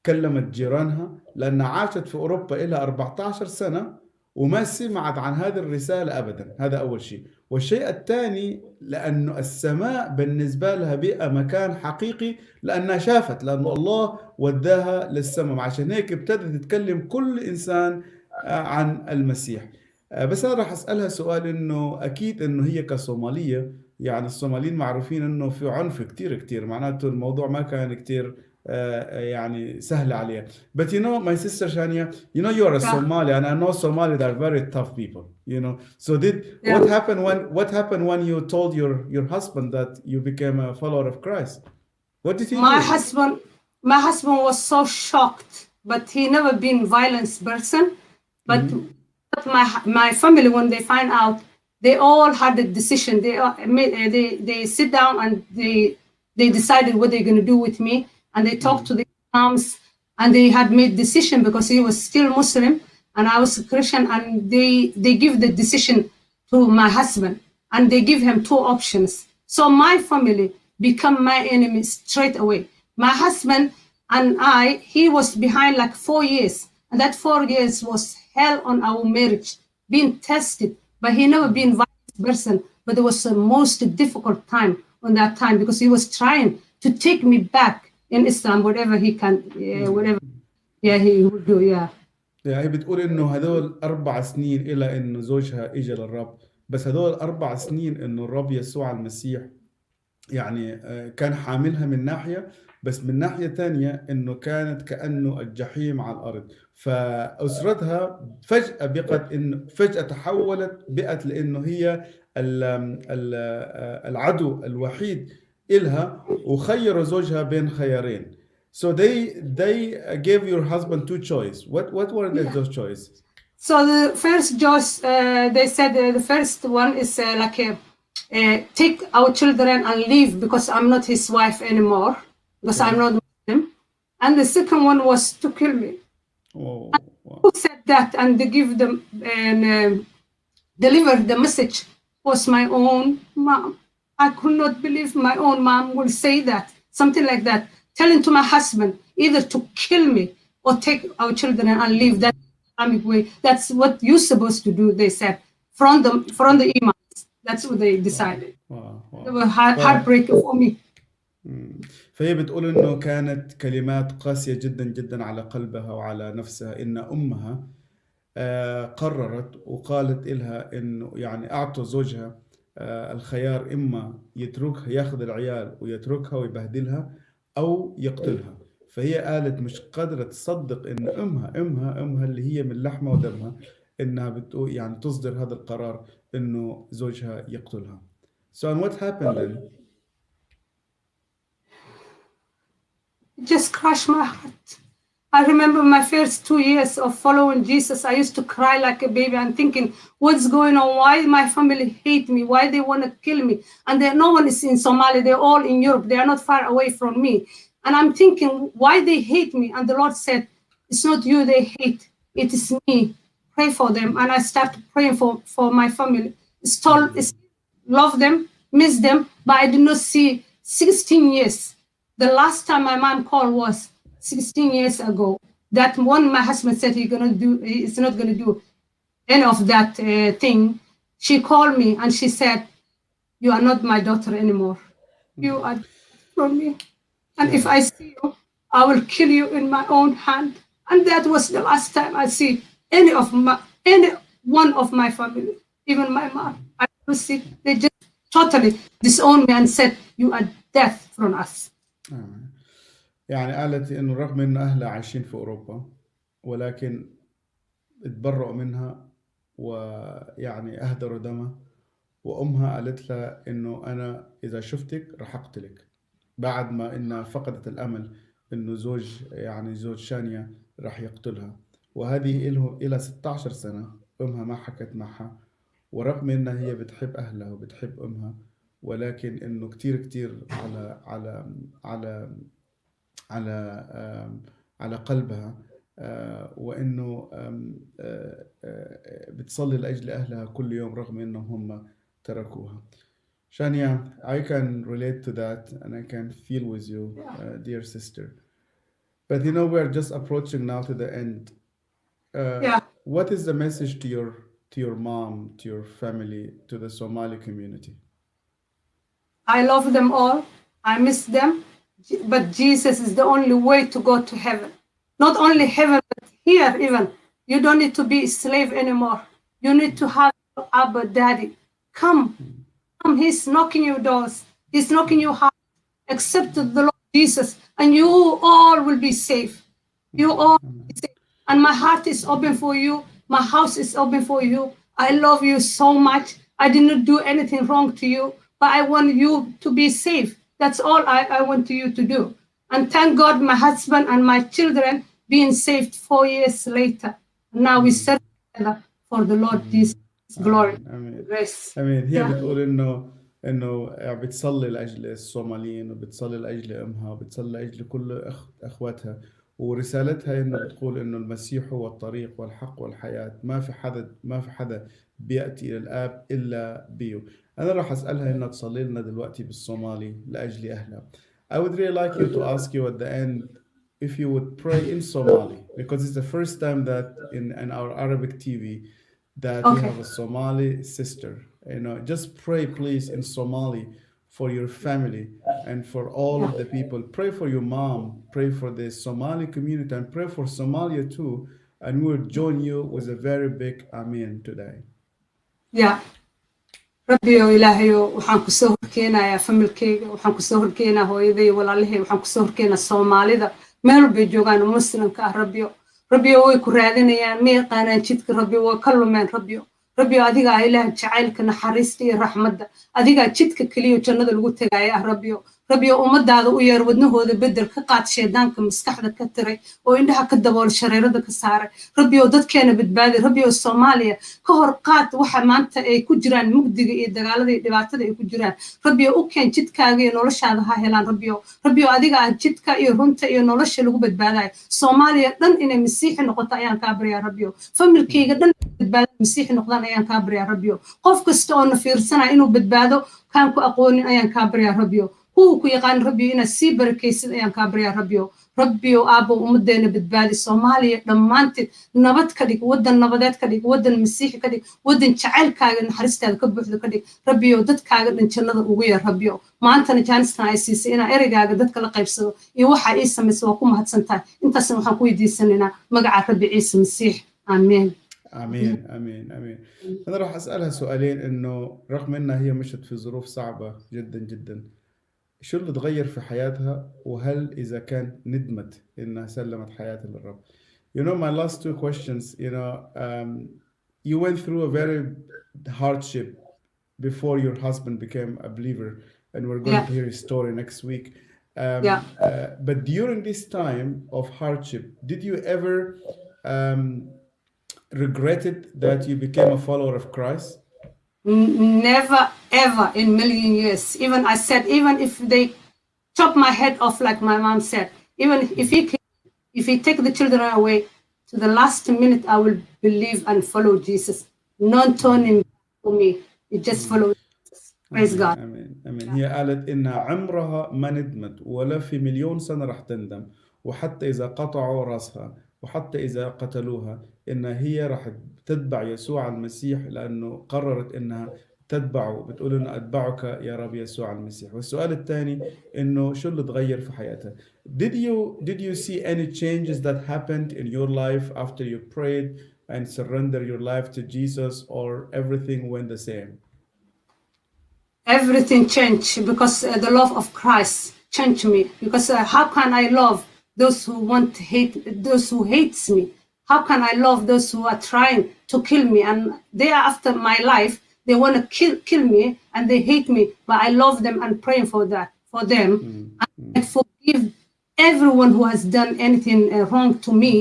Speaker 2: كلمت جيرانها، لأن عاشت في أوروبا إلى 14 سنة وما سمعت عن هذه الرسالة أبدا. هذا أول شيء. والشيء الثاني لأنه السماء بالنسبة لها بقى مكان حقيقي، لأنها شافت، لأنه الله وداها للسماء. عشان هيك ابتدت تتكلم كل إنسان عن المسيح. بس أنا راح أسألها سؤال، إنه أكيد إنه هي كصومالية، يعني الصوماليين معروفين إنه في عنف كتير، معناته الموضوع ما كان كتير يعني سهل عليها. But you know, my sister Shania, you know you are a Somali, and I know Somali are very tough people, you know. So what happened when you told your husband that you became a follower of Christ? What did he do?
Speaker 3: My husband was so shocked, but he never been violent person. But my family, when they find out, they all had a decision. They sit down and they decided what they're going to do with me. And they talked to the imams, and they had made decision because he was still Muslim and I was a Christian, and they give the decision to my husband, and they give him two options. So my family become my enemy straight away. My husband and he was behind like 4 years, and that 4 years was hell on our marriage, being tested, but he never been violent person. But it was the most difficult time on that time because he was trying to take me back in Islam, whatever he can, whatever, he would do,
Speaker 2: هي بتقول إنه هذول 4 سنين إلى إنه زوجها إجا للرب، بس هذول 4 سنين إنه الرب يسوع المسيح يعني كان حاملها من ناحية، بس من ناحية تانية إنه كانت كأنه الجحيم على الأرض. فأسرتها فجأة تحولت بقت لأنه هي العدو الوحيد إلها، وخيروا زوجها بين خيارين. So they gave your husband 2 choices. What were those choices?
Speaker 3: So the first choice, they said the first one is take our children and leave because I'm not his wife anymore, because I'm not Muslim. And the second one was to kill me.
Speaker 2: Oh, wow.
Speaker 3: Who said that and they give them and deliver the message was my own mom. I could not believe my own mom would say that, something like that, telling to my husband either to kill me or take our children and leave. That Islamic way. That's what you're supposed to do, they said, from the imams. That's what they decided.
Speaker 2: Wow.
Speaker 3: It was heartbreaking for me.
Speaker 2: فهي بتقول إنه كانت كلمات قاسية جدا على قلبها وعلى نفسها، إن أمها قررت وقالت إلها إنه يعني أعطوا زوجها الخيار، إما يتركها ياخذ العيال ويتركها ويبهدلها أو يقتلها. فهي قالت مش قادرة تصدق إن أمها اللي هي من لحمها ودمها إنها بتقول يعني تصدر هذا القرار إنه زوجها يقتلها. So and what happened then?
Speaker 3: It just crushed my heart. I remember my first 2 years of following Jesus. I used to cry like a baby and thinking, what's going on? Why my family hate me? Why they want to kill me? And no one is in Somalia. They're all in Europe. They are not far away from me. And I'm thinking, why they hate me? And the Lord said, it's not you they hate. It is me. Pray for them. And I started praying for my family. Love them, miss them, but I did not see 16 years. The last time my mom called was 16 years ago. That one, my husband said he's not going to do any of that thing. She called me and she said, you are not my daughter anymore. You are from me. And if I see you, I will kill you in my own hand. And that was the last time I see any one of my family, even my mom. I don't see. They just totally disowned me and said, you are death from us.
Speaker 2: يعني قالت إنه رغم إنه أهلها عايشين في أوروبا ولكن اتبرؤوا منها ويعني أهدروا دمها، وأمها قالت لها إنه أنا إذا شفتك رح أقتلك، بعد ما إنها فقدت الأمل إنه زوج شانيا رح يقتلها. وهذه إلى 16 سنة أمها ما حكت معها، ورغم إنها هي بتحب أهلها وبتحب أمها، ولكن إنه كتير على على على قلبها، وإنه بتصلي لأجل أهلها كل يوم رغم إنهم هم تركوها. Shania, I can relate to that and I can feel with you, dear sister. But you know, we're just approaching now to the end.
Speaker 3: Yeah.
Speaker 2: What is the message to your mom, to your family, to the Somali community?
Speaker 3: I love them all. I miss them. But Jesus is the only way to go to heaven. Not only heaven, but here even. You don't need to be a slave anymore. You need to have Abba, Daddy. Come. He's knocking your doors. He's knocking your heart. Accept the Lord Jesus, and you all will be safe. You all will be safe. And my heart is open for you. My house is open for you. I love you so much. I did not do anything wrong to you, but I want you to be safe. That's all I want you to do. And thank God, my husband and my children being saved 4 years later. Now we serve together for the Lord Jesus. Glory. Grace.
Speaker 2: هي بتقول انه بتصلي لاجل الصوماليين، وبتصلي لاجل امها، وبتصلي لاجل كل اخواتها، ورسالتها انه بتقول انه المسيح هو الطريق والحق والحياه، ما في حدا بياتي الى الاب الا بيه. انا راح اسالها انها تصلي لنا دلوقتي بالصومالي لاجل اهلها. I would really like you to ask you at the end if you would pray in Somali, because it's the first time that in our Arabic TV that we have a Somali sister. You know, just pray please in Somali for your family and for all of the people. Pray for your mom, pray for the Somali community, and pray for Somalia too. And we will join you with a very big Amen today.
Speaker 3: Yeah. ربي إلهي وحن كسور كينا يا فملكي، وحن كسور كينا هويدي ولا له، وحن كسور كينا الصومالي ذا مهل بيجوغان مسلم كربيو. ربي هو يكرادين يا مي قانا جدك ربي وكل من ربي أديك إله جعلك نحرستي رحمة أديك جدك كليو جنة الوقت يا ربي ومد هذا ويرودنه هذا بدر كقات شيطانك مسكحة كتري وإنها كدبول شريرة كسارة ربي ودت كان بتبادر ربي الصومالية كهر قات وحمانت كجران مقدق دجالة دبعتة كجران ربي وكان جدك أجي نولش هذا هيلان ربي أديك جدك يهونت ينولش اللي بتبادر الصومالية دن إن مسيح نقطة أيان كابر يا ربي فملكي دن بتبادر مسيح نقطة أيان كابر يا ربي قف كستون في رسنا إنه بتبادر كان كأقون أيان كابر يا ربي هو كيقان ربي إن السيبر كيس أيام كابريا ربي وأبو ومدينا بتبادي الصومالية لما أنت نبت كديك ودن نبضات كديك ودن المسيح كديك ودن شعل كاغن حرست هذا كبح كديك ربي ودت كاغن إن شاء الله وغير ربي ما أنت نجانس نايسيس أنا إرجع قدت كلا قيبسه يوحى عيسى مسواكم هتسنتها أنت سمح كوي دي سننا مقع ربي عيسى مسيح آمين.
Speaker 2: آمين. أنا راح أسألها سؤالين، إنه رغم إنها هي مشت في ظروف صعبة جدا شو اللي تغير في حياتها، وهل إذا كان ندمت إنها سلمت حياتها للرب. You know, my last two questions, you went through a very hardship before your husband became a believer, and we're going to hear his story next week. But during this time of hardship, did you ever regret it that you became a follower of Christ?
Speaker 3: Never ever in million years. Even I said, even if they chop my head off, like my mom said, even if he take the children away, to the last minute I will believe and follow Jesus. Not turning for me. You just follow Jesus. Praise God.
Speaker 2: آمين. هي قالت إن عمرها ما ندمت ولا في مليون سنة رح تندم، وحتى إذا قطعوا رأسها وحتى إذا قتلوها إن هي رح تتبع يسوع المسيح، لأنه قررت إنها تتبعه. بتقول إنه أتبعك يا رب يسوع المسيح. والسؤال الثاني إنه شو اللي تغير في حياتها. Did you see any changes that happened in your life after you prayed and surrendered your life to Jesus, or everything went the same?
Speaker 3: Everything changed because the love of Christ changed me. Because how can I love those who hates me? How can I love those who are trying to kill me? And they are after my life. They want to kill me and they hate me, but I love them and praying for them. And forgive everyone who has done anything wrong to me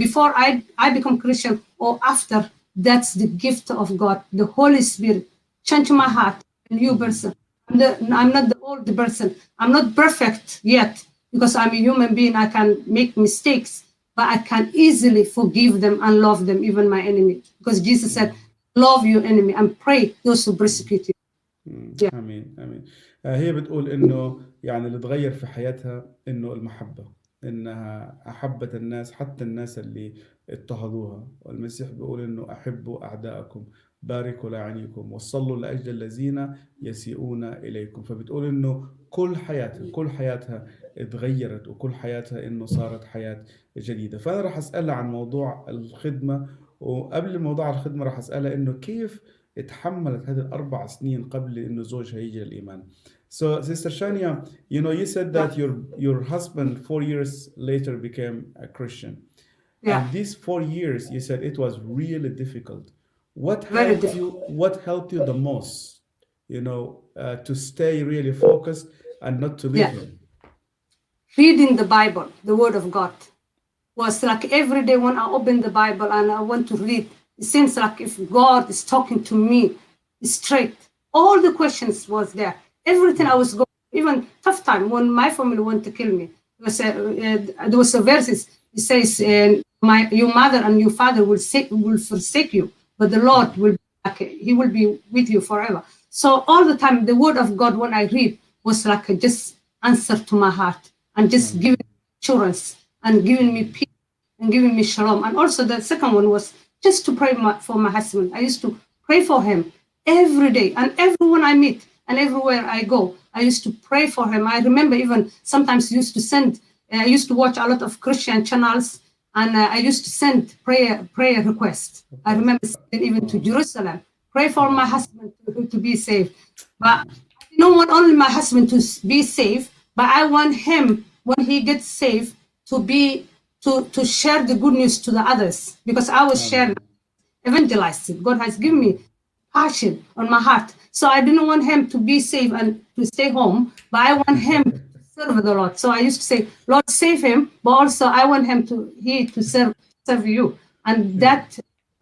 Speaker 3: before I become Christian or after. That's the gift of God. The Holy Spirit change my heart, a new person. I'm not the old person. I'm not perfect yet because I'm a human being. I can make mistakes, but I can easily forgive them and love them, even my enemy. Because Jesus said, love your enemy and pray those who persecute you. Yeah.
Speaker 2: امين امين. هي بتقول انه يعني اللي تغير في حياتها انه المحبه، انها احبت الناس حتى الناس اللي اضطهدوها، والمسيح بيقول انه احبوا اعداءكم، باركوا لاعنيكم، وصلوا لاجل الذين يسيئون اليكم. فبتقول انه كل حياتها اتغيرت، وكل حياتها انه صارت حياه جديده. فانا راح اسالها عن موضوع الخدمه، وقبل موضوع الخدمه راح اسالها انه كيف اتحملت هذه الأربع سنين قبل إنه زوجها يجي للإيمان. So Sister Shania, you said that your husband 4 years later became a Christian.
Speaker 3: Yeah.
Speaker 2: And these 4 years, you said it was really difficult. What
Speaker 3: Very
Speaker 2: helped you the most, to stay really focused and not to leave him?
Speaker 3: Reading the Bible, the Word of God, was like every day when I open the Bible and I want to read, it seems like if God is talking to me straight. All the questions was there. Everything I was going, even tough time when my family wanted to kill me. There was a verses. It says, "Your mother and your father will forsake you, but the Lord will He will be with you forever." So all the time, the Word of God when I read was like a just answer to my heart and just giving assurance and giving me peace and giving me shalom. And also the second one was just to pray for my husband. I used to pray for him every day, and everyone I meet and everywhere I go, I used to pray for him. I remember even sometimes I used to watch a lot of Christian channels, and I used to send prayer requests. I remember sending even to Jerusalem, pray for my husband to be saved. But I don't want only my husband to be saved, but I want him, when he gets saved, to share the good news to the others, because I was sharing, evangelizing. God has given me passion on my heart. So I didn't want him to be saved and to stay home, but I want him to serve the Lord. So I used to say, Lord, save him, but also I want him to serve you. And that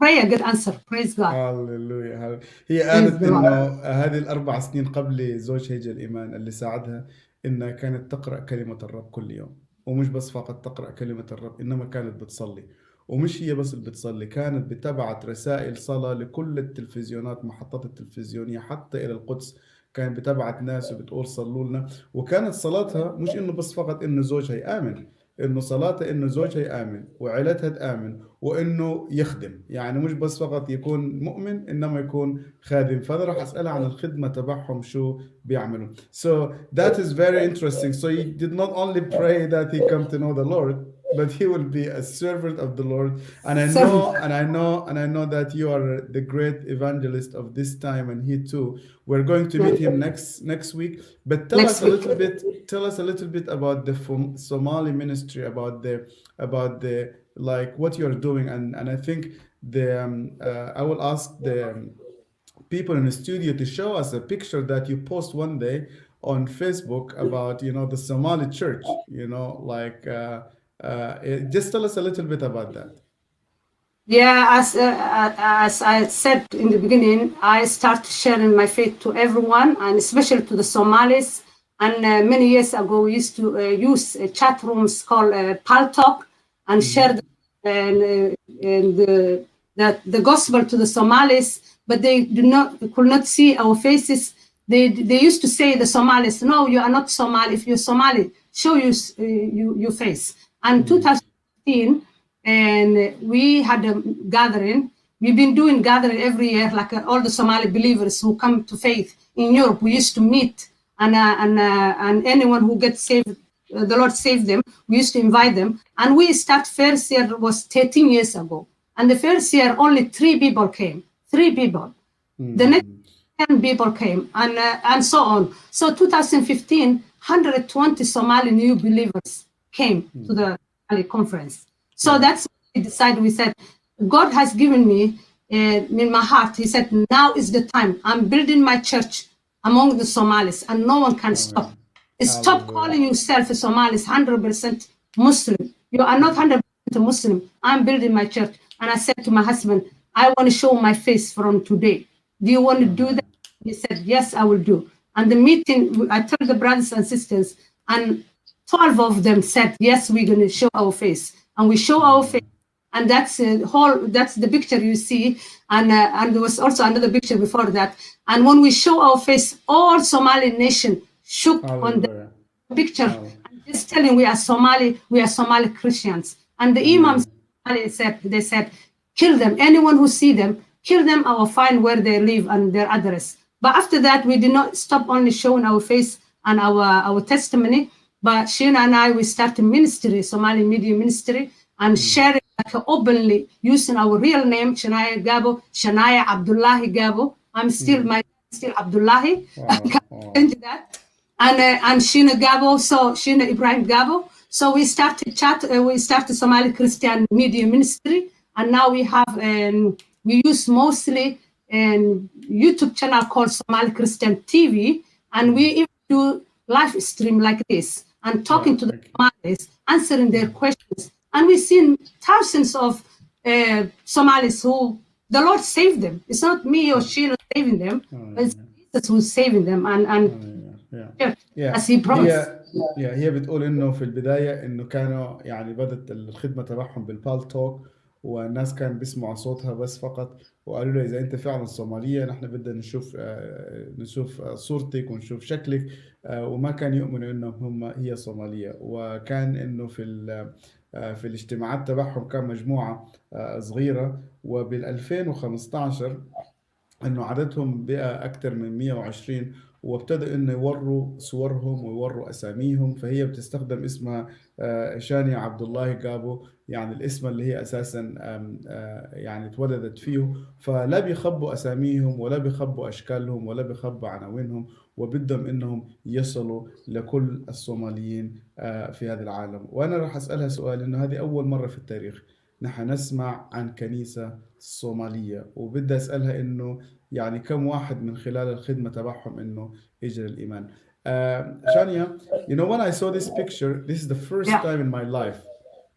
Speaker 3: prayer get answered. Praise God.
Speaker 2: هاليلويا. هي قالت انه هذه الاربع سنين قبل زوجها يجي الايمان اللي ساعدها انها كانت تقرا كلمه الرب كل يوم، ومش بس فقط تقرا كلمه الرب، انما كانت بتصلي. ومش هي بس اللي بتصلي، كانت بتبعت رسائل صلاة لكل التلفزيونات، محطات التلفزيونية حتى إلى القدس، كانت بتبعت ناس وبتقول صلوا لنا. وكانت صلاتها مش إنه بس فقط إنه زوجها يآمن، إنه صلاتها إنه زوجها يآمن وعائلتها تآمن وإنه يخدم، يعني مش بس فقط يكون مؤمن إنما يكون خادم. فأنا راح أسألها عن الخدمة تبعهم شو بيعملوا. So that is very interesting. So he did not only pray that he come to know the Lord, but he will be a servant of the Lord. And I know that you are the great evangelist of this time, and he too. We're going to meet him next week. But tell us a little bit about the Somali ministry, about the like what you're doing, and I think I will ask the people in the studio to show us a picture that you post one day on Facebook about the Somali church, just tell us a little bit about that.
Speaker 3: Yeah, as I said in the beginning, I start sharing my faith to everyone, and especially to the Somalis. And many years ago, we used to use chat rooms called Paltalk and share the gospel to the Somalis, but they could not see our faces. They used to say, the Somalis, no, you are not Somali. If you're Somali, show your face. And 2015, and we had a gathering. We've been doing gathering every year, like all the Somali believers who come to faith in Europe. We used to meet, and anyone who gets saved, the Lord saved them. We used to invite them, and we start first year was 13 years ago, and the first year only 3 people came. 3 people. The next 10 people came, and so on. So 2015, 120 Somali new believers came to the conference. So that's we decided, we said, God has given me in my heart. He said, now is the time. I'm building my church among the Somalis, and no one can stop. Stop calling yourself a Somalis 100% Muslim. You are not 100% Muslim. I'm building my church. And I said to my husband, I want to show my face from today. Do you want to do that? He said, yes, I will do. And the meeting, I told the brothers and sisters, and 12 of them said, yes, we're going to show our face. And we show our face. And that's the picture you see. And there was also another picture before that. And when we show our face, all Somali nation shook on the picture. And just telling we are Somali Christians. And the imams they said, kill them. Anyone who see them, kill them or find where they live and their address. But after that, we did not stop only showing our face and our testimony, but Shana and I, we started ministry, Somali Media Ministry, and sharing like openly using our real name, Shania Gabo, Shania Abdullahi Gabo. I'm still still Abdullahi. I can't change that. And Shina Gabo, so Shina Ibrahim Gabo. So we started Somali Christian Media Ministry, and now we have we use mostly YouTube channel called Somali Christian TV, and we even do live stream like this and talking to the Somalis, answering their questions. And we've seen thousands of Somalis who the Lord saved them. It's not me or Sheila saving them, but it's Jesus who's saving them. As he promised.
Speaker 2: هي بتقول انه في البدايه انه كانوا يعني بدت الخدمه تبعهم بالبال توك، والناس كان بيسمعوا صوتها بس فقط، وقالوا له اذا انت فعلا صوماليه نحن بدنا نشوف صورتك ونشوف شكلك، وما كان يؤمنوا انهم هي صوماليه. وكان انه في الاجتماعات تبعهم كان مجموعه صغيره، وبال 2015 انه عددهم بقى اكثر من 120، وابتدأوا انه يوروا صورهم ويوروا اساميهم. فهي بتستخدم اسمها شانيا عبد الله جابو، يعني الاسم اللي هي اساسا يعني اتولدت فيه. فلا بيخبوا اساميهم ولا بيخبوا اشكالهم ولا بيخبوا عناوينهم، وبدهم انهم يصلوا لكل الصوماليين في هذا العالم. وانا راح اسالها سؤال، انه هذه اول مره في التاريخ نحن نسمع عن كنيسه صوماليه، وبدي اسالها انه يعني كم واحد من خلال الخدمة تبعهم إنه يجري الإيمان. Shania, you know, when I saw this picture, this is the first time in my life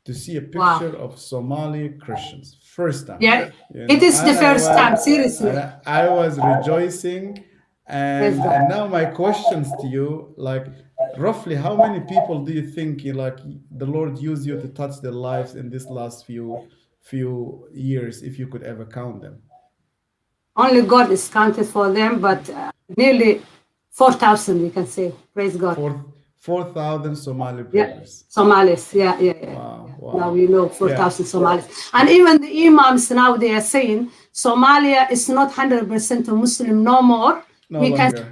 Speaker 2: to see a picture of Somali Christians. First time.
Speaker 3: Yeah, you know? It is the first time, seriously.
Speaker 2: I was rejoicing, and now my questions to you, like, roughly how many people do you think like the Lord used you to touch their lives in this last few years, if you could ever count them?
Speaker 3: Only God is counted for them, but nearly 4,000, we can say. Praise God.
Speaker 2: 4,000 Somali brothers.
Speaker 3: Somalis, yeah. Wow. Now we know 4,000 Somalis. And even the imams now, they are saying Somalia is not 100% Muslim no more. We can say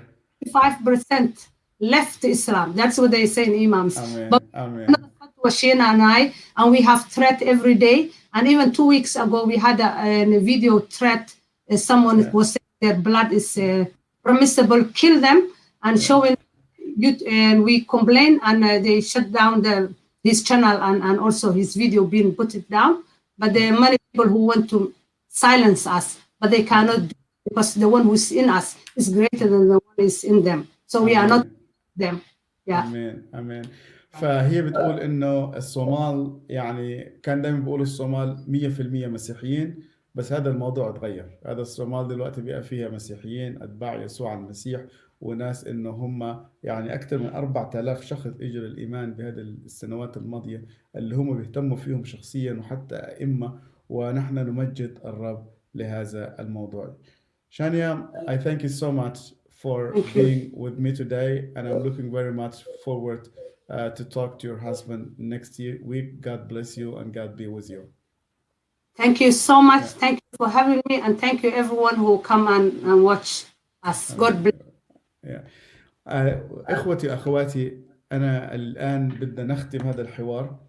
Speaker 3: 5% left Islam. That's what they say in imams.
Speaker 2: Amen.
Speaker 3: But
Speaker 2: Amen.
Speaker 3: Shana and I, and we have threat every day. And even 2 weeks ago, we had a video threat. Someone was saying their blood is permissible, kill them, and showing you. And we complain, and they shut down his channel and also his video being put it down. But there are many people who want to silence us, but they cannot do it because the one who's in us is greater than the one who is in them. So we are not them. Yeah.
Speaker 2: Amen. فهي بتقول انه الصومال يعني كان دائما بيقولوا الصومال 100% مسيحيين، بس هذا الموضوع اتغير. هذا الصومال دلوقتي بقى فيها مسيحيين اتباع يسوع المسيح، وناس انه هم يعني اكثر من 4000 شخص اجوا الايمان بهذه السنوات الماضيه، اللي هم بيهتموا فيهم شخصيا وحتى ائمه، ونحن نمجد الرب لهذا الموضوع. Shania, I thank you so much for being with me today, and I'm looking very much forward to talk to your husband next week. God bless you and God be with you.
Speaker 3: Thank you so much. Thank you for having me, and thank you everyone who come and watch us. God bless.
Speaker 2: إخوتي وأخواتي، أنا الآن بدنا نختم هذا الحوار.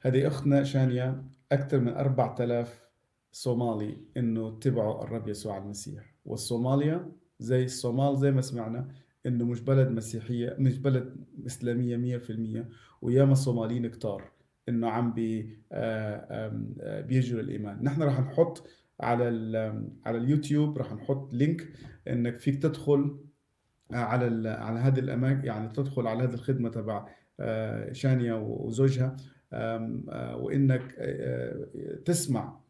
Speaker 2: هذه أختنا شانيا، أكثر من 4000 صومالي إنه تبعوا الرب يسوع المسيح. والصوماليا زي الصومال زي ما سمعنا إنه مش بلد مسيحية، مش بلد إسلامية 100%، وياما صوماليين كتار. انه عم بيجوا للايمان. نحن راح نحط على اليوتيوب، راح نحط لينك انك فيك تدخل على هذه الاماكن، يعني تدخل على هذه الخدمه تبع شانيا وزوجها، وانك تسمع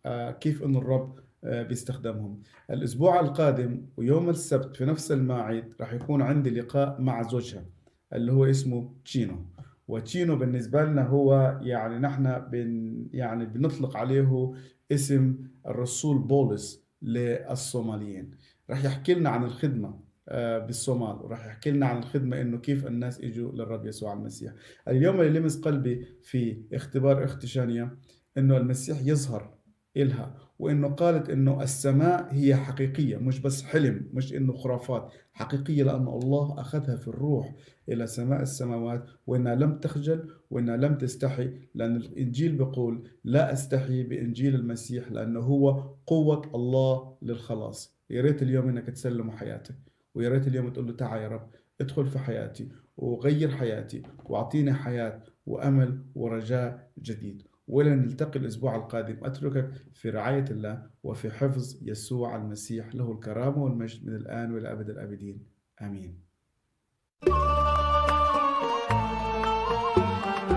Speaker 2: كيف انه الرب بيستخدمهم. الاسبوع القادم ويوم السبت في نفس الموعد راح يكون عندي لقاء مع زوجها اللي هو اسمه تشينو. وتشينو بالنسبه لنا هو يعني نحن يعني بنطلق عليه اسم الرسول بولس للصوماليين. راح يحكي لنا عن الخدمه بالصومال، وراح يحكي لنا عن الخدمة إنه كيف الناس إجوا للرب يسوع المسيح. اليوم اللي لمس قلبي في اختبار أخت شانيا إنه المسيح يظهر إلها، وإنه قالت إنه السماء هي حقيقية، مش بس حلم، مش إنه خرافات، حقيقية، لأن الله أخذها في الروح إلى سماء السماوات، وإنها لم تخجل وإنها لم تستحي، لأن الإنجيل بيقول لا أستحي بإنجيل المسيح لأنه هو قوة الله للخلاص. يا ريت اليوم إنك تسلمه حياتك، ويا ريت اليوم تقول له تعال يا رب ادخل في حياتي وغير حياتي واعطيني حياة وأمل ورجاء جديد. ولن نلتقي الأسبوع القادم. أتركك في رعاية الله وفي حفظ يسوع المسيح، له الكرامة والمجد من الآن وإلى أبد الآبدين. آمين.